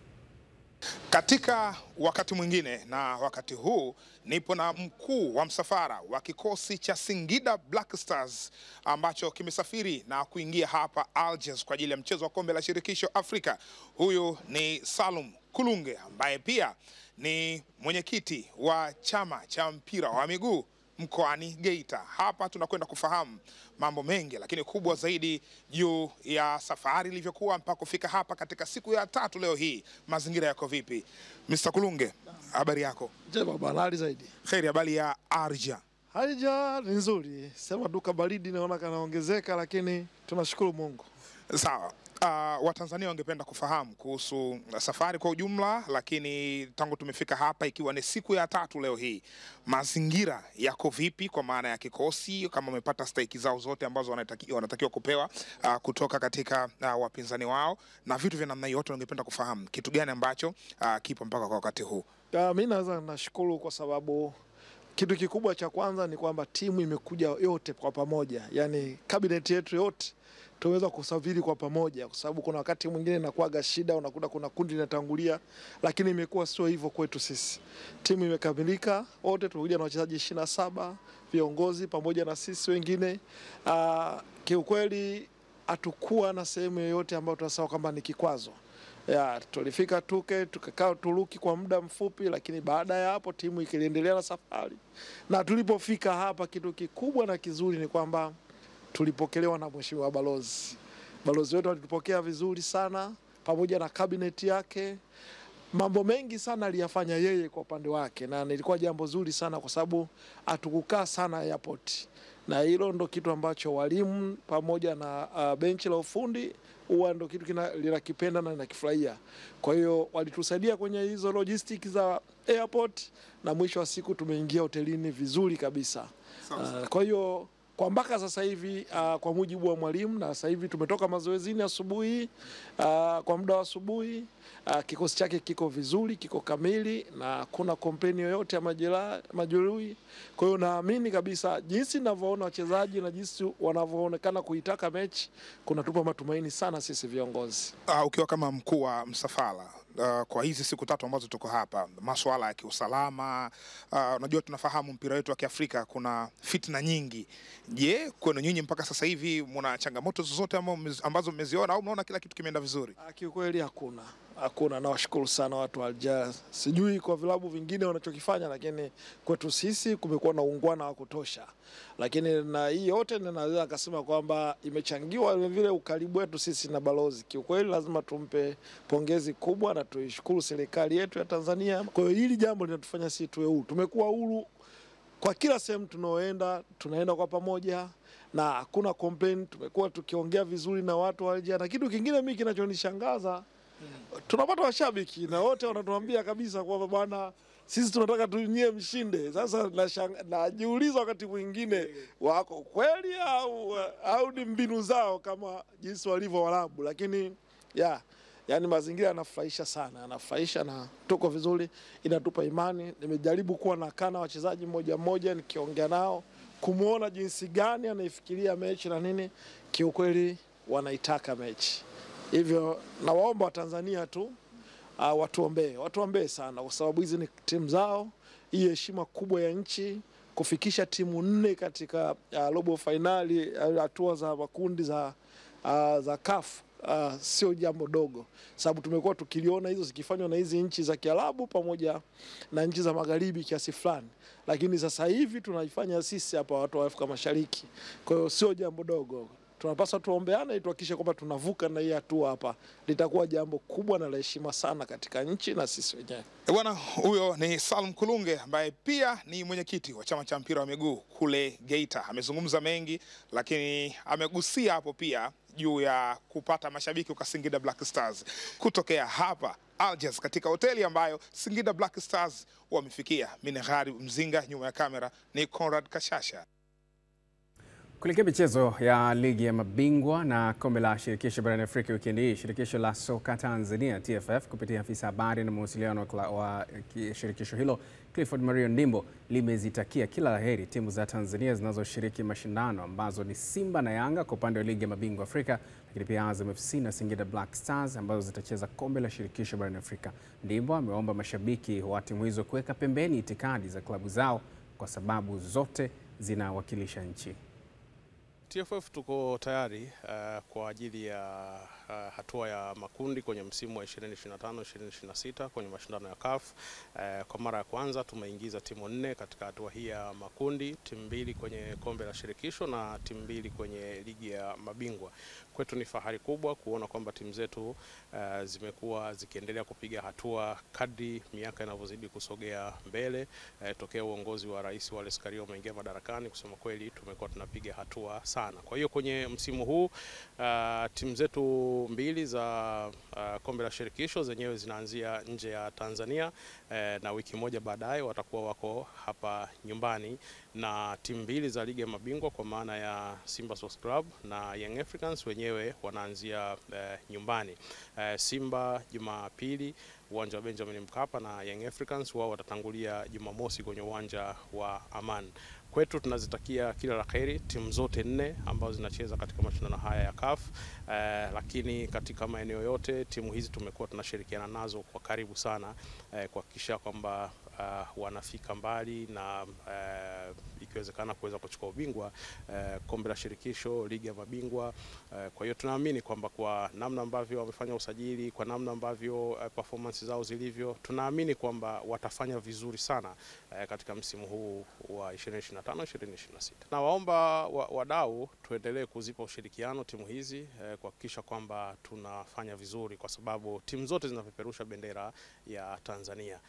Katika wakati mwingine na wakati huu nipo na mkuu wa msafara wa kikosi cha Singida Black Stars ambacho kimesafiri na kuingia hapa Algiers kwa ajili ya mchezo wa kombe la shirikisho Afrika. Huyu ni Salum Kulunge ambaye pia ni mwenyekiti wa chama cha mpira wa miguu mkoani Geita. Hapa tunakwenda kufahamu mambo mengi, lakini kubwa zaidi juu ya safari ilivyokuwa mpaka kufika hapa katika siku ya 3 leo hii. Mazingira yako vipi? Mr. Kulunge, habari yako? Jema bwana, hali zaidi. Kheri, habari ya Arja? Arja ni nzuri. Sema duka baridi naona kanaongezeka, lakini tunashukuru Mungu. Sawa. Watanzania wangependa kufahamu kuhusu safari kwa ujumla, lakini tangu tumefika hapa ikiwa ni siku ya 3 leo hii, mazingira yako vipi kwa maana ya kikosi, kama wamepata stake zao zote ambazo wanatakiwa kupewa kutoka katika wapinzani wao, na vitu vya namna hiyo wote wangependa kufahamu kitu gani ambacho kipo mpaka kwa wakati huu. Mimi naweza nashukuru kwa sababu kitu kikubwa cha kwanza ni kwamba timu imekuja yote kwa pamoja, yani cabinet yetu yote tuweza kusafiri kwa pamoja, kwa sababu kuna wakati mwingine inakuwa shida, unakuta kuna kundi linatangulia, lakini imekuwa sio hivyo kwetu sisi. Timu imekamilika, wote tumekuja na wachezaji 27, viongozi pamoja na sisi wengine. Kiukweli hatukuwa na sehemu yoyote ambayo tunasema kwamba ni kikwazo. Tulifika tukakaa Uturuki kwa muda mfupi, lakini baada ya hapo timu iliendelea na safari. Na tulipofika hapa, kitu kikubwa na kizuri ni kwamba tulipokelewa na mheshimiwa balozi. Balozi wetu alitupokea vizuri sana pamoja na cabinet yake. Mambo mengi sana aliyafanya yeye kwa upande wake, na nilikuwa jambo zuri sana kwa sababu hatukukaa sana airport. Na hilo ndo kitu ambacho walimu pamoja na benchi la ufundi huwa ndo kitu linakipenda na linakifurahia. Kwa hiyo walitusaidia kwenye hizo logistics za airport, na mwisho wa siku tumeingia hotelini vizuri kabisa. Kwa hiyo kwa mpaka sasa hivi kwa mujibu wa mwalimu, na sasa hivi tumetoka mazoezini asubuhi, kwa muda wa asubuhi, kikosi chake kiko vizuri, kiko kamili na kuna kompeni yoyote ya majeruhi. Kwa hiyo naamini kabisa jinsi ninavyoona wachezaji na jinsi wanavyoonekana kuitaka mechi kunatupa matumaini sana sisi viongozi. Ukiwa kama mkuu wa msafara kwa hizi siku 3 ambazo tuko hapa, masuala ya kiusalama, unajua tunafahamu mpira wetu wa Kiafrika kuna fitna nyingi. Je, kwenu nyinyi mpaka sasa hivi mna changamoto zozote ambazo mmeziona au mnaona kila kitu kimeenda vizuri? Kiukweli hakuna, na washukuru sana watu wa Algeria. Sijui kwa vilabu vingine wanachokifanya, lakini kwetu sisi kumekuwa na uungwana wa kutosha. Lakini na hii yote ninaweza kusema kwamba imechangiwa vile ukaribu wetu sisi na balozi. Kiukweli lazima tumpe pongezi kubwa na tuishukuru serikali yetu ya Tanzania. Kwa hiyo hili jambo linatufanya sisi tuwe huru. Tumekuwa huru kwa kila sehemu tunaenda kwa pamoja na hakuna complaint. Tumekuwa tukiongea vizuri na watu wa Algeria, na kitu kingine mimi kinachonishangaza tunapata washabiki na wote wanatuambia kabisa kwamba bwana, sisi tunataka tunyie mshinde. Sasa najiuliza wakati mwingine wako kweli au ni mbinu zao kama jinsi walivyo Waarabu, lakini yani mazingira yanafurahisha sana, yanafurahisha na tuko vizuri, inatupa imani. Nimejaribu kuwa nakaa na wachezaji mmoja nikiongea nao kumuona jinsi gani anaifikiria mechi na nini. Kiukweli wanaitaka mechi. Hivyo nawaomba Watanzania tu watuombee sana, kwa sababu hizi ni timu zao. Hii heshima kubwa ya nchi kufikisha timu 4 katika robo finali, hatua za makundi za CAF, sio jambo dogo, sababu tumekuwa tukiliona hizo zikifanywa na hizi nchi za Kiarabu pamoja na nchi za magharibi kiasi fulani, lakini sasa hivi tunaifanya sisi hapa watu wa Afrika Mashariki. Kwa hiyo sio jambo dogo. Tunapaswa tuombeane ili tuhakikishe kwamba tunavuka na hii hatua hapa. Litakuwa jambo kubwa na la heshima sana katika nchi na sisi wenyewe. Bwana, huyo ni Salum Kulunge ambaye pia ni mwenyekiti wa chama cha mpira wa miguu kule Geita. Amezungumza mengi, lakini amegusia hapo pia juu ya kupata mashabiki kwa Singida Black Stars kutokea hapa Algiers, katika hoteli ambayo Singida Black Stars wamefikia. Mimi ni Ghari Mzinga, nyuma ya kamera ni Conrad Kashasha. Kuelekea michezo ya ligi ya mabingwa na kombe la shirikisho barani Afrika wikendi hii, shirikisho la soka Tanzania TFF kupitia afisa habari na mawasiliano wa shirikisho hilo Clifford Mario Ndimbo limezitakia kila laheri timu za Tanzania zinazoshiriki mashindano ambazo ni Simba na Yanga kwa upande wa ligi ya mabingwa Afrika, lakini pia Azam FC na Singida Black Stars ambazo zitacheza kombe la shirikisho barani Afrika. Ndimbo ameomba mashabiki wa timu hizo kuweka pembeni itikadi za klabu zao kwa sababu zote zinawakilisha nchi. TFF tuko tayari kwa ajili ya hatua ya makundi kwenye msimu wa 2025-2026 kwenye mashindano ya CAF. Kwa mara ya kwanza tumeingiza timu 4 katika hatua hii ya makundi, timu 2 kwenye kombe la shirikisho na timu 2 kwenye ligi ya mabingwa. Kwetu ni fahari kubwa kuona kwamba timu zetu zimekuwa zikiendelea kupiga hatua kadri miaka inavyozidi kusogea mbele. Tokea uongozi wa Rais Wallace Karia umeingia madarakani, kusema kweli tumekuwa tunapiga hatua sana. Kwa hiyo kwenye msimu huu timu zetu 2 za kombe la shirikisho zenyewe zinaanzia nje ya Tanzania, na wiki moja baadaye watakuwa wako hapa nyumbani, na timu 2 za ligi ya mabingwa kwa maana ya Simba Sports Club na Young Africans wenyewe wanaanzia nyumbani. Simba Jumapili uwanja wa Benjamin Mkapa na Young Africans wao watatangulia Jumamosi kwenye uwanja wa Aman. Kwetu tunazitakia kila la kheri timu zote 4 ambazo zinacheza katika mashindano haya ya CAF, lakini katika maeneo yote timu hizi tumekuwa tunashirikiana nazo kwa karibu sana kuhakikisha kwamba wanafika mbali na ikiwezekana kuweza kuchukua ubingwa kombe la shirikisho, ligi ya mabingwa. Kwa hiyo tunaamini kwamba kwa namna ambavyo wamefanya usajili, kwa namna ambavyo performance zao zilivyo, tunaamini kwamba watafanya vizuri sana katika msimu huu wa 2025-2026. Na waomba wadau tuendelee kuzipa ushirikiano timu hizi kuhakikisha kwamba tunafanya vizuri, kwa sababu timu zote zinapeperusha bendera ya Tanzania.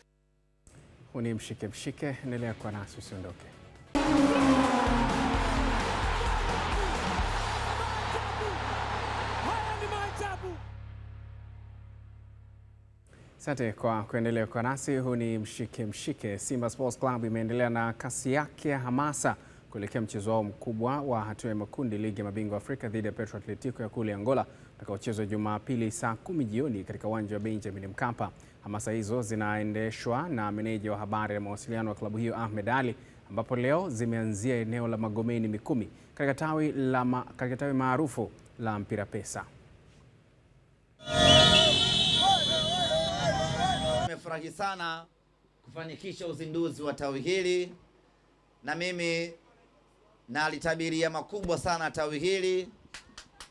Ni mshike, endelea kwa nasi, usiondoke. Asante kwa kuendelea kwa nasi. Huu ni mshike. Simba Sports Club imeendelea na kasi yake ya hamasa kuelekea mchezo wao mkubwa wa hatua ya makundi ligi ya mabingwa Afrika dhidi ya Petro Atletico ya kule Angola utakaochezwa Jumapili saa 10 jioni katika uwanja wa Benjamin Mkapa. Hamasa hizo zinaendeshwa na meneja wa habari na mawasiliano wa klabu hiyo Ahmed Ali, ambapo leo zimeanzia eneo la Magomeni Mikumi katika tawi maarufu la Mpira Pesa. Nimefurahi sana kufanikisha uzinduzi wa tawi hili, na mimi nalitabiria makubwa sana tawi hili,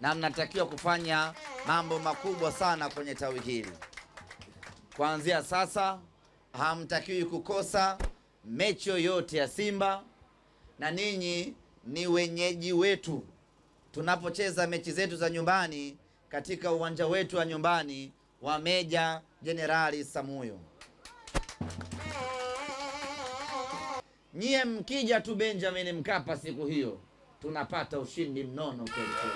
na mnatakiwa kufanya mambo makubwa sana kwenye tawi hili. Kuanzia sasa hamtakiwi kukosa mechi yoyote ya Simba, na ninyi ni wenyeji wetu tunapocheza mechi zetu za nyumbani katika uwanja wetu wa nyumbani wa Meja Jenerali Samuyo. Nyie mkija tu Benjamin Mkapa siku hiyo, tunapata ushindi mnono kweli kweli.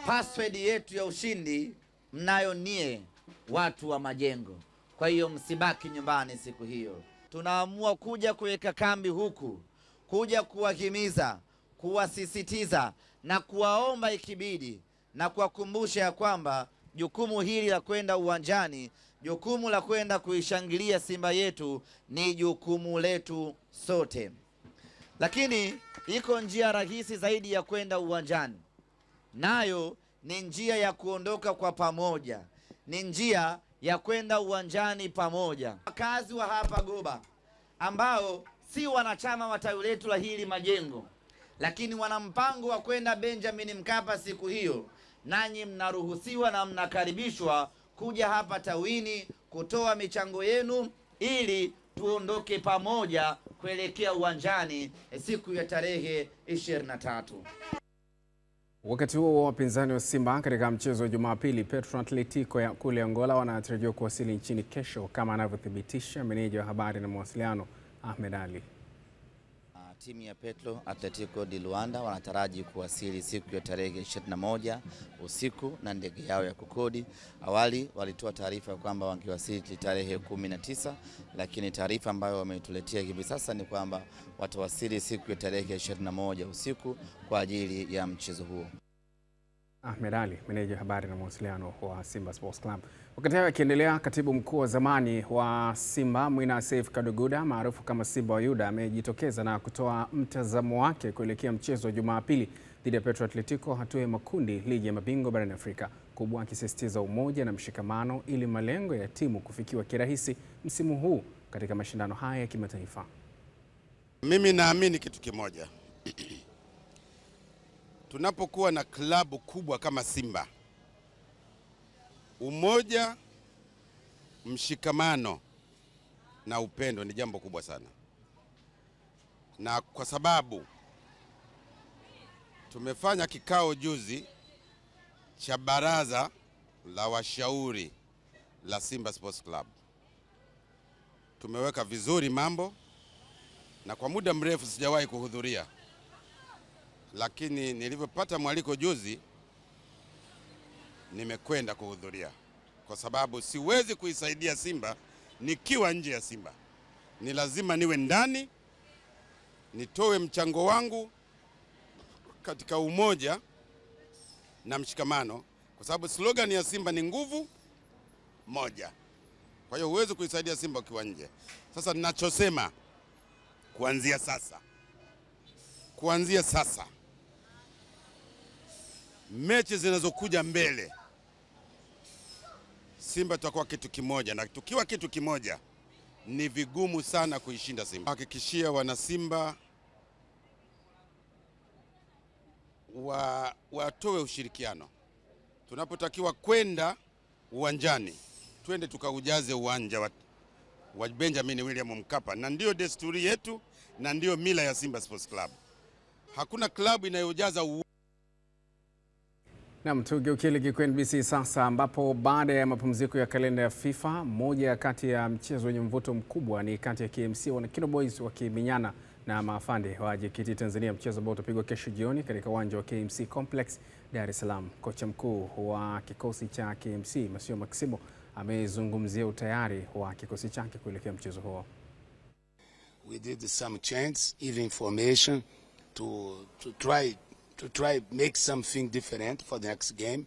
Password yetu ya ushindi mnayo nie watu wa Majengo. Kwa hiyo msibaki nyumbani siku hiyo. Tunaamua kuja kuweka kambi huku, kuja kuwahimiza, kuwasisitiza na kuwaomba ikibidi, na kuwakumbusha ya kwamba jukumu hili la kwenda uwanjani, jukumu la kwenda kuishangilia Simba yetu ni jukumu letu sote. Lakini iko njia rahisi zaidi ya kwenda uwanjani. Nayo ni njia ya kuondoka kwa pamoja. Ni njia ya kwenda uwanjani pamoja. Wakazi wa hapa Goba ambao si wanachama wa tawi letu la hili Majengo, lakini wana mpango wa kwenda Benjamin Mkapa siku hiyo, nanyi mnaruhusiwa na mnakaribishwa kuja hapa tawini kutoa michango yenu ili tuondoke pamoja kuelekea uwanjani siku ya tarehe 23. Wakati huo wapinzani wa Simba katika mchezo wa Jumapili, Petro Atletico ya kule Angola wanatarajiwa kuwasili nchini kesho, kama anavyothibitisha meneja wa habari na mawasiliano Ahmed Ali. Timu ya Petro Atletico di Luanda wanataraji kuwasili siku ya tarehe 21 usiku na ndege yao ya kukodi. Awali walitoa taarifa kwamba wangewasili tarehe 19, lakini taarifa ambayo wametuletea hivi sasa ni kwamba watawasili siku ya tarehe 21 usiku kwa ajili ya mchezo huo. Ahmed Ali, meneja habari na mawasiliano wa Simba Sports Club. Wakati hayo akiendelea, katibu mkuu wa zamani wa Simba Mwina Seif Kaduguda maarufu kama Simba wa Yuda amejitokeza na kutoa mtazamo wake kuelekea mchezo wa Jumapili dhidi ya Petro Atletico, hatua ya makundi ligi ya mabingwa barani Afrika, kubwa akisisitiza umoja na mshikamano ili malengo ya timu kufikiwa kirahisi msimu huu katika mashindano haya ya kimataifa. Mimi naamini kitu kimoja. Tunapokuwa na klabu kubwa kama Simba, umoja, mshikamano na upendo ni jambo kubwa sana. Na kwa sababu tumefanya kikao juzi cha baraza la washauri la Simba Sports Club, tumeweka vizuri mambo, na kwa muda mrefu sijawahi kuhudhuria, lakini nilivyopata mwaliko juzi nimekwenda kuhudhuria, kwa sababu siwezi kuisaidia Simba nikiwa nje ya Simba. Ni lazima niwe ndani, nitoe mchango wangu katika umoja na mshikamano, kwa sababu slogan ya Simba ni nguvu moja. Kwa hiyo huwezi kuisaidia Simba ukiwa nje. Sasa ninachosema kuanzia sasa mechi zinazokuja mbele, Simba tutakuwa kitu kimoja, na tukiwa kitu kimoja ni vigumu sana kuishinda Simba. Hakikishia wana Simba watoe ushirikiano. Tunapotakiwa kwenda uwanjani, twende tukaujaze uwanja wa Benjamin William Mkapa, na ndio desturi yetu na ndio mila ya Simba Sports Club. Hakuna klabu inayojaza Na tugeukie ligi kuu NBC sasa, ambapo baada ya mapumziko ya kalenda ya FIFA, moja kati ya mchezo wenye mvuto mkubwa ni kati ya KMC wana Kino Boys wakiminyana na maafande wa JKT Tanzania, mchezo ambao utapigwa kesho jioni katika uwanja wa KMC Complex Dar es Salaam. Kocha mkuu wa kikosi cha KMC Masio Maximo amezungumzia utayari wa kikosi chake kuelekea mchezo huo. We did some changes, even formation to try make something different for the next game.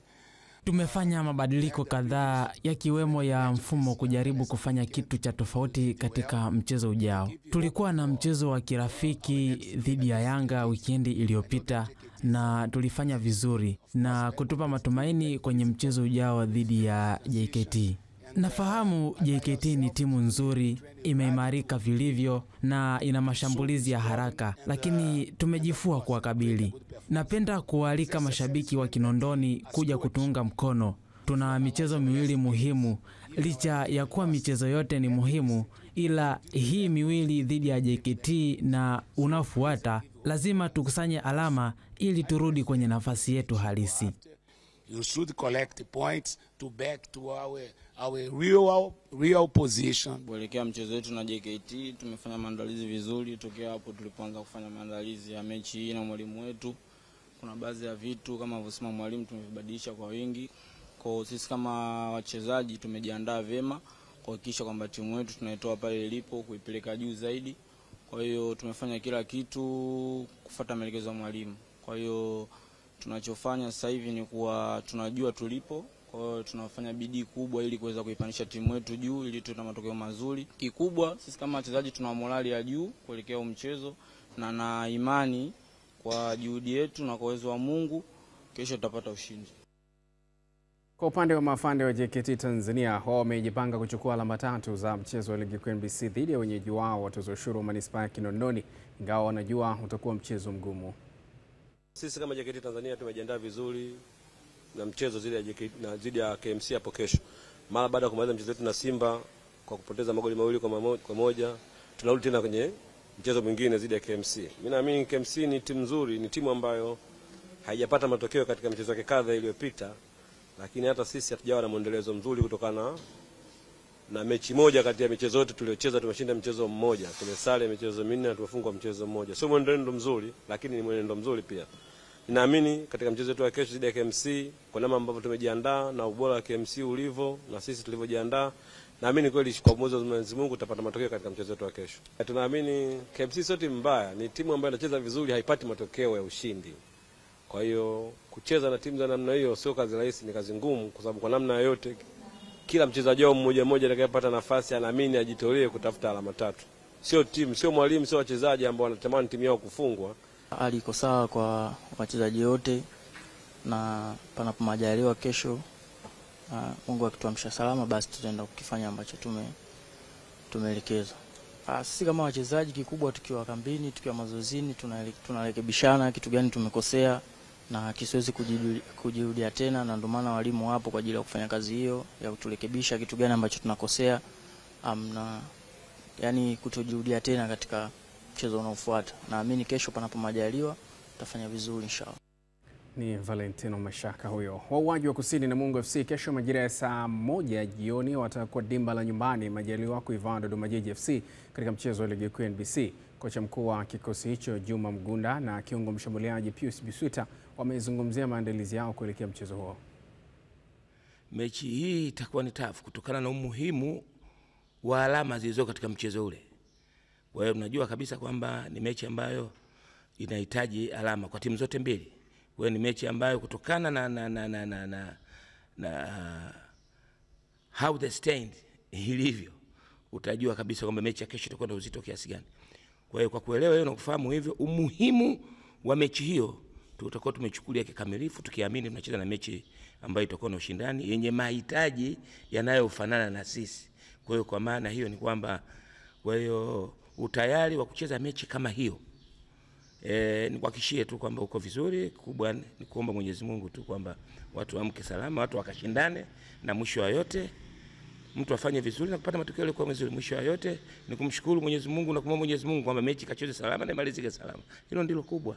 Tumefanya mabadiliko kadhaa yakiwemo ya mfumo kujaribu kufanya kitu cha tofauti katika mchezo ujao. Tulikuwa na mchezo wa kirafiki dhidi ya Yanga wikendi iliyopita na tulifanya vizuri na kutupa matumaini kwenye mchezo ujao dhidi ya JKT. Nafahamu JKT ni timu nzuri, imeimarika vilivyo na ina mashambulizi ya haraka, lakini tumejifua kuwakabili. Napenda kualika mashabiki wa Kinondoni kuja kutuunga mkono. Tuna michezo miwili muhimu, licha ya kuwa michezo yote ni muhimu, ila hii miwili dhidi ya JKT na unafuata lazima tukusanye alama ili turudi kwenye nafasi yetu halisi. You should collect points to back to our real position. Kuelekea mchezo wetu na JKT tumefanya maandalizi vizuri tokea hapo tulipoanza kufanya maandalizi ya mechi hii na mwalimu wetu. Kuna baadhi ya vitu kama alivyosema mwalimu tumevibadilisha kwa wingi. Kwa sisi kama wachezaji tumejiandaa vyema kuhakikisha kwamba timu yetu tunaitoa pale ilipo kuipeleka juu zaidi. Kwa hiyo tumefanya kila kitu kufuata maelekezo ya mwalimu. Kwa hiyo tunachofanya sasa hivi ni kuwa tunajua tulipo. Kwa hiyo tunafanya bidii kubwa ili kuweza kuipanisha timu yetu juu ili tuwe na matokeo mazuri. Kikubwa sisi kama wachezaji tuna morali ya juu kuelekea mchezo na imani kwa juhudi yetu na kwa uwezo wa Mungu kesho tutapata ushindi. Kwa upande wa mafande wa JKT Tanzania, wao wamejipanga kuchukua alama 3 za mchezo wa ligi kuu NBC dhidi ya wenyeji wao watoza ushuru manispaa ya Kinondoni, ingawa wanajua utakuwa mchezo mgumu. Sisi kama JKT Tanzania tumejiandaa vizuri na mchezo dhidi ya KMC hapo kesho. Mara baada ya kumaliza mchezo wetu na Simba kwa kupoteza magoli mawili kwa moja, tunarudi tena kwenye mchezo mwingine dhidi ya KMC. Mimi naamini KMC ni timu nzuri, ni timu ambayo haijapata matokeo katika michezo yake kadhaa iliyopita, lakini hata sisi hatujawa na muendelezo mzuri kutokana na mechi moja kati ya michezo yote tuliocheza tumeshinda mchezo mmoja, tumesale michezo 4 na tumefungwa mchezo mmoja. Sio mwenendo mzuri, lakini ni mwenendo mzuri pia. Ninaamini katika mchezo wetu wa kesho dhidi ya KMC, kwa namna ambavyo tumejiandaa na ubora wa KMC ulivyo na sisi tulivyojiandaa, naamini kweli kwa uwezo wa Mwenyezi Mungu tutapata matokeo katika mchezo wetu wa kesho. Tunaamini KMC sio timu mbaya, ni timu ambayo inacheza vizuri, haipati matokeo ya ushindi. Kwa hiyo kucheza na timu za namna hiyo sio kazi rahisi, ni kazi ngumu, kwa sababu kwa namna yote kila mchezaji wao mmoja atakayepata nafasi anaamini ajitolee kutafuta alama 3. Sio timu, sio mwalimu, sio wachezaji ambao wanatamani timu yao kufungwa. Hali iko sawa kwa wachezaji wote na panapo majaliwa kesho Mungu akituamsha salama basi tutaenda kukifanya ambacho tumeelekezwa. Sisi kama wachezaji kikubwa tukiwa kambini, tukiwa mazoezini tunarekebishana kitu gani tumekosea na kisiwezi kujirudia tena, na ndio maana walimu wapo kwa ajili ya kufanya kazi hiyo ya kuturekebisha kitu gani ambacho tunakosea na yani kutojirudia tena katika mchezo unaofuata. Naamini kesho panapo majaliwa tutafanya vizuri inshallah. Ni Valentino Mashaka huyo. Wauaji wa Kusini na Mungu FC kesho majira ya saa 1 jioni watakuwa dimba la nyumbani majaliwa kuivaa Dodoma Jiji FC katika mchezo wa ligi kuu NBC. Kocha mkuu wa kikosi hicho Juma Mgunda na kiungo mshambuliaji Pius Biswita wamezungumzia maandalizi yao kuelekea mchezo huo. Mechi hii itakuwa ni tafu kutokana na umuhimu wa alama zilizo katika mchezo ule. Kwa hiyo tunajua kabisa kwamba ni mechi ambayo inahitaji alama kwa timu zote mbili. Kwa hiyo ni mechi ambayo kutokana na how the stand ilivyo utajua kabisa kwamba mechi ya kesho itakuwa na uzito kiasi gani. Kwa hiyo kwa kuelewa hiyo na kufahamu hivyo umuhimu wa mechi hiyo tutakuwa tumechukulia kikamilifu tukiamini tunacheza na mechi ambayo itakuwa na ushindani yenye mahitaji yanayofanana na sisi. Kwa hiyo kwa maana hiyo ni kwamba kwa hiyo utayari wa kucheza mechi kama hiyo nikuhakikishie tu kwamba uko vizuri. Kubwa ni kuomba Mwenyezi Mungu tu kwamba watu waamke salama, watu wakashindane na mwisho wa yote mtu afanye vizuri na kupata matokeo yale kwa mazuri. Mwisho wa yote ni kumshukuru Mwenyezi Mungu na kumwomba Mwenyezi Mungu kwamba mechi kacheze salama na imalizike salama. Hilo ndilo kubwa.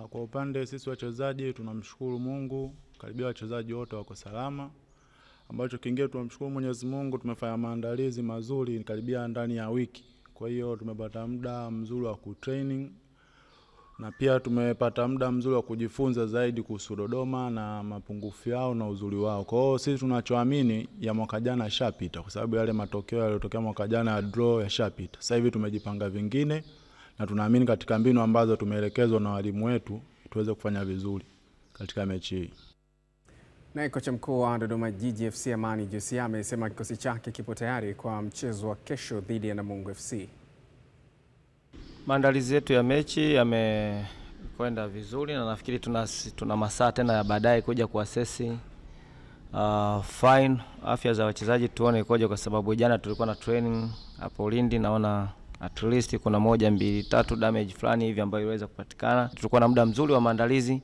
Kwa upande sisi wachezaji tunamshukuru Mungu, karibia wachezaji wote wako salama. Ambacho kingine tunamshukuru Mwenyezi Mungu, tumefanya maandalizi mazuri karibia ndani ya wiki. Kwa hiyo tumepata muda mzuri wa kutraining na pia tumepata muda mzuri wa kujifunza zaidi kuhusu Dodoma na mapungufu yao na uzuri wao. Kwa hiyo sisi tunachoamini ya mwaka jana yashapita, kwa sababu yale matokeo yaliyotokea mwaka jana ya draw yashapita. Sasa hivi tumejipanga vingine na tunaamini katika mbinu ambazo tumeelekezwa na walimu wetu tuweze kufanya vizuri katika mechi hii. Na kocha mkuu wa Dodoma Jiji FC Amani Josia amesema kikosi chake kipo tayari kwa mchezo wa kesho dhidi ya Namungo FC. Maandalizi yetu ya mechi yamekwenda vizuri na nafikiri tuna masaa tena ya baadaye kuja kuassess fine afya za wachezaji tuone ikoje, kwa sababu jana tulikuwa na training hapo Lindi, naona at least kuna 1, 2, 3 damage fulani hivi ambayo iliweza kupatikana. Tulikuwa na muda mzuri wa maandalizi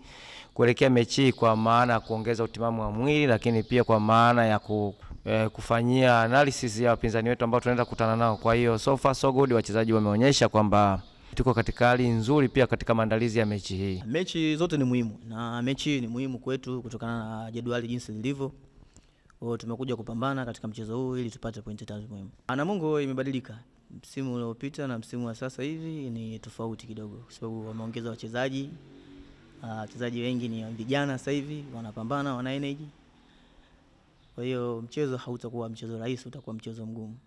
kuelekea mechi kwa maana ya kuongeza utimamu wa mwili, lakini pia kwa maana ya kufanyia analysis ya wapinzani wetu ambao tunaenda kukutana nao. Kwa hiyo so far so good, wachezaji wameonyesha kwamba tuko katika hali nzuri pia katika maandalizi ya mechi hii. Mechi zote ni muhimu na mechi ni muhimu kwetu kutokana na jedwali jinsi lilivyo. Tumekuja kupambana katika mchezo huu ili tupate pointi 3 muhimu. Namungo imebadilika. Msimu uliopita na msimu wa sasa hivi ni tofauti kidogo kwa sababu wameongeza wachezaji. Wachezaji wengi ni vijana sasa hivi, wanapambana, wana energy. Kwa hiyo mchezo hautakuwa mchezo rahisi, utakuwa mchezo mgumu.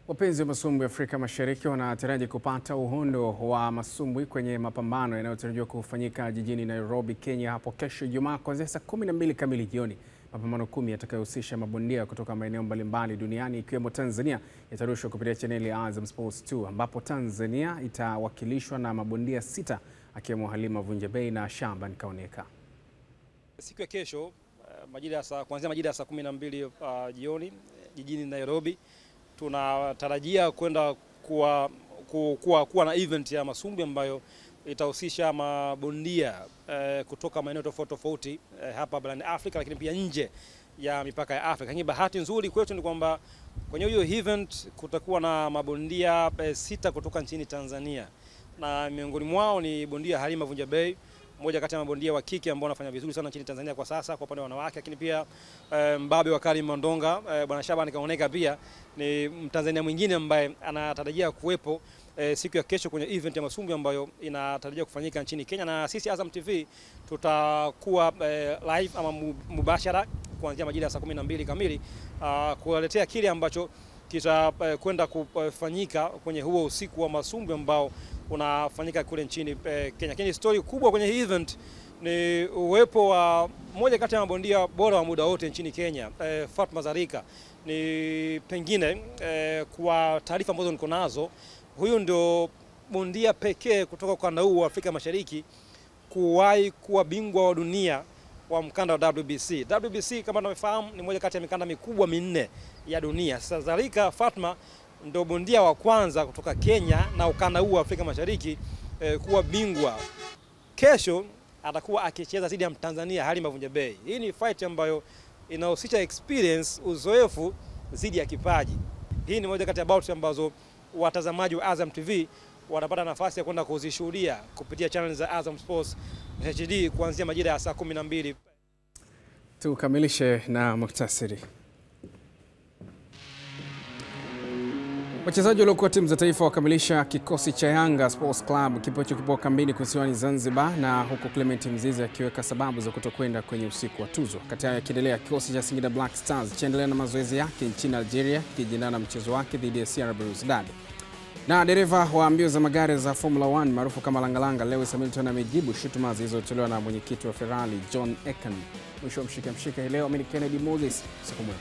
Wapenzi wa masumbwi Afrika Mashariki wanataraji kupata uhondo wa masumbwi kwenye mapambano yanayotarajiwa kufanyika jijini Nairobi, Kenya hapo kesho Ijumaa kuanzia saa 12 kamili jioni. Mapambano 10 yatakayohusisha mabondia kutoka maeneo mbalimbali duniani ikiwemo Tanzania yatarushwa kupitia chaneli ya Azam Sports 2 ambapo Tanzania itawakilishwa na mabondia 6 akiwemo Halima Vunjabei na Shaban Kaoneka. Siku ya kesho kuanzia majira ya saa 12 jioni jijini Nairobi tunatarajia kwenda kuwa na event ya masumbwi ambayo itahusisha mabondia kutoka maeneo tofauti hapa barani Afrika lakini pia nje ya mipaka ya Afrika. Lakini bahati nzuri kwetu ni kwamba kwenye hiyo event kutakuwa na mabondia 6 kutoka nchini Tanzania na miongoni mwao ni bondia Halima Vunjabei, mmoja kati ya mabondia wa kike ambao wanafanya vizuri sana nchini Tanzania kwa sasa kwa upande wa wanawake, lakini pia mbabe wa Karim Mandonga bwana Shaban Kaoneka pia ni Mtanzania mwingine ambaye anatarajia kuwepo siku ya kesho kwenye event ya masumbwi ambayo inatarajia kufanyika nchini Kenya, na sisi Azam TV tutakuwa live ama mubashara kuanzia majira ya saa 12 kamili kuwaletea kile ambacho kitakwenda kufanyika kwenye huo usiku wa masumbwi ambao unafanyika kule nchini Kenya. Lakini story kubwa kwenye hii event ni uwepo wa mmoja kati ya mabondia bora wa muda wote nchini Kenya, Fatma Zarika. Ni pengine kwa taarifa ambazo niko nazo, huyu ndio bondia pekee kutoka ukanda huu wa Afrika Mashariki kuwahi kuwa bingwa wa dunia wa mkanda wa WBC. WBC kama tunavyofahamu ni moja kati ya mikanda mikubwa 4 ya dunia. Sasa Zarika Fatma ndio bondia wa kwanza kutoka Kenya na ukanda huu wa Afrika Mashariki kuwa bingwa. Kesho atakuwa akicheza dhidi ya Mtanzania Halima Vunjabei. Hii ni fight ambayo inahusisha experience, uzoefu dhidi ya kipaji. Hii ni moja kati ya bouts ambazo watazamaji wa Azam TV watapata nafasi ya kwenda kuzishuhudia kupitia channel za Azam Sports HD kuanzia majira ya saa 12. Tukamilishe na muhtasari. Wachezaji waliokuwa timu za taifa wakamilisha kikosi cha Yanga Sports Club kipo kambini kusiwani Zanzibar, na huko Clement Mzize akiweka sababu za kutokwenda kwenye usiku wa tuzo. Kati yao kiendelea kikosi cha Singida Black Stars chaendelea na mazoezi yake nchini Algeria kijiandaa na mchezo wake dhidi ya CR Belouizdad. Na dereva wa mbio za magari za Formula 1 maarufu kama Langalanga Lewis Hamilton amejibu shutuma zilizotolewa na mwenyekiti wa Ferrari John Ekan. Mwisho mshike hii leo, mimi ni Kennedy Moses. Siku mwema.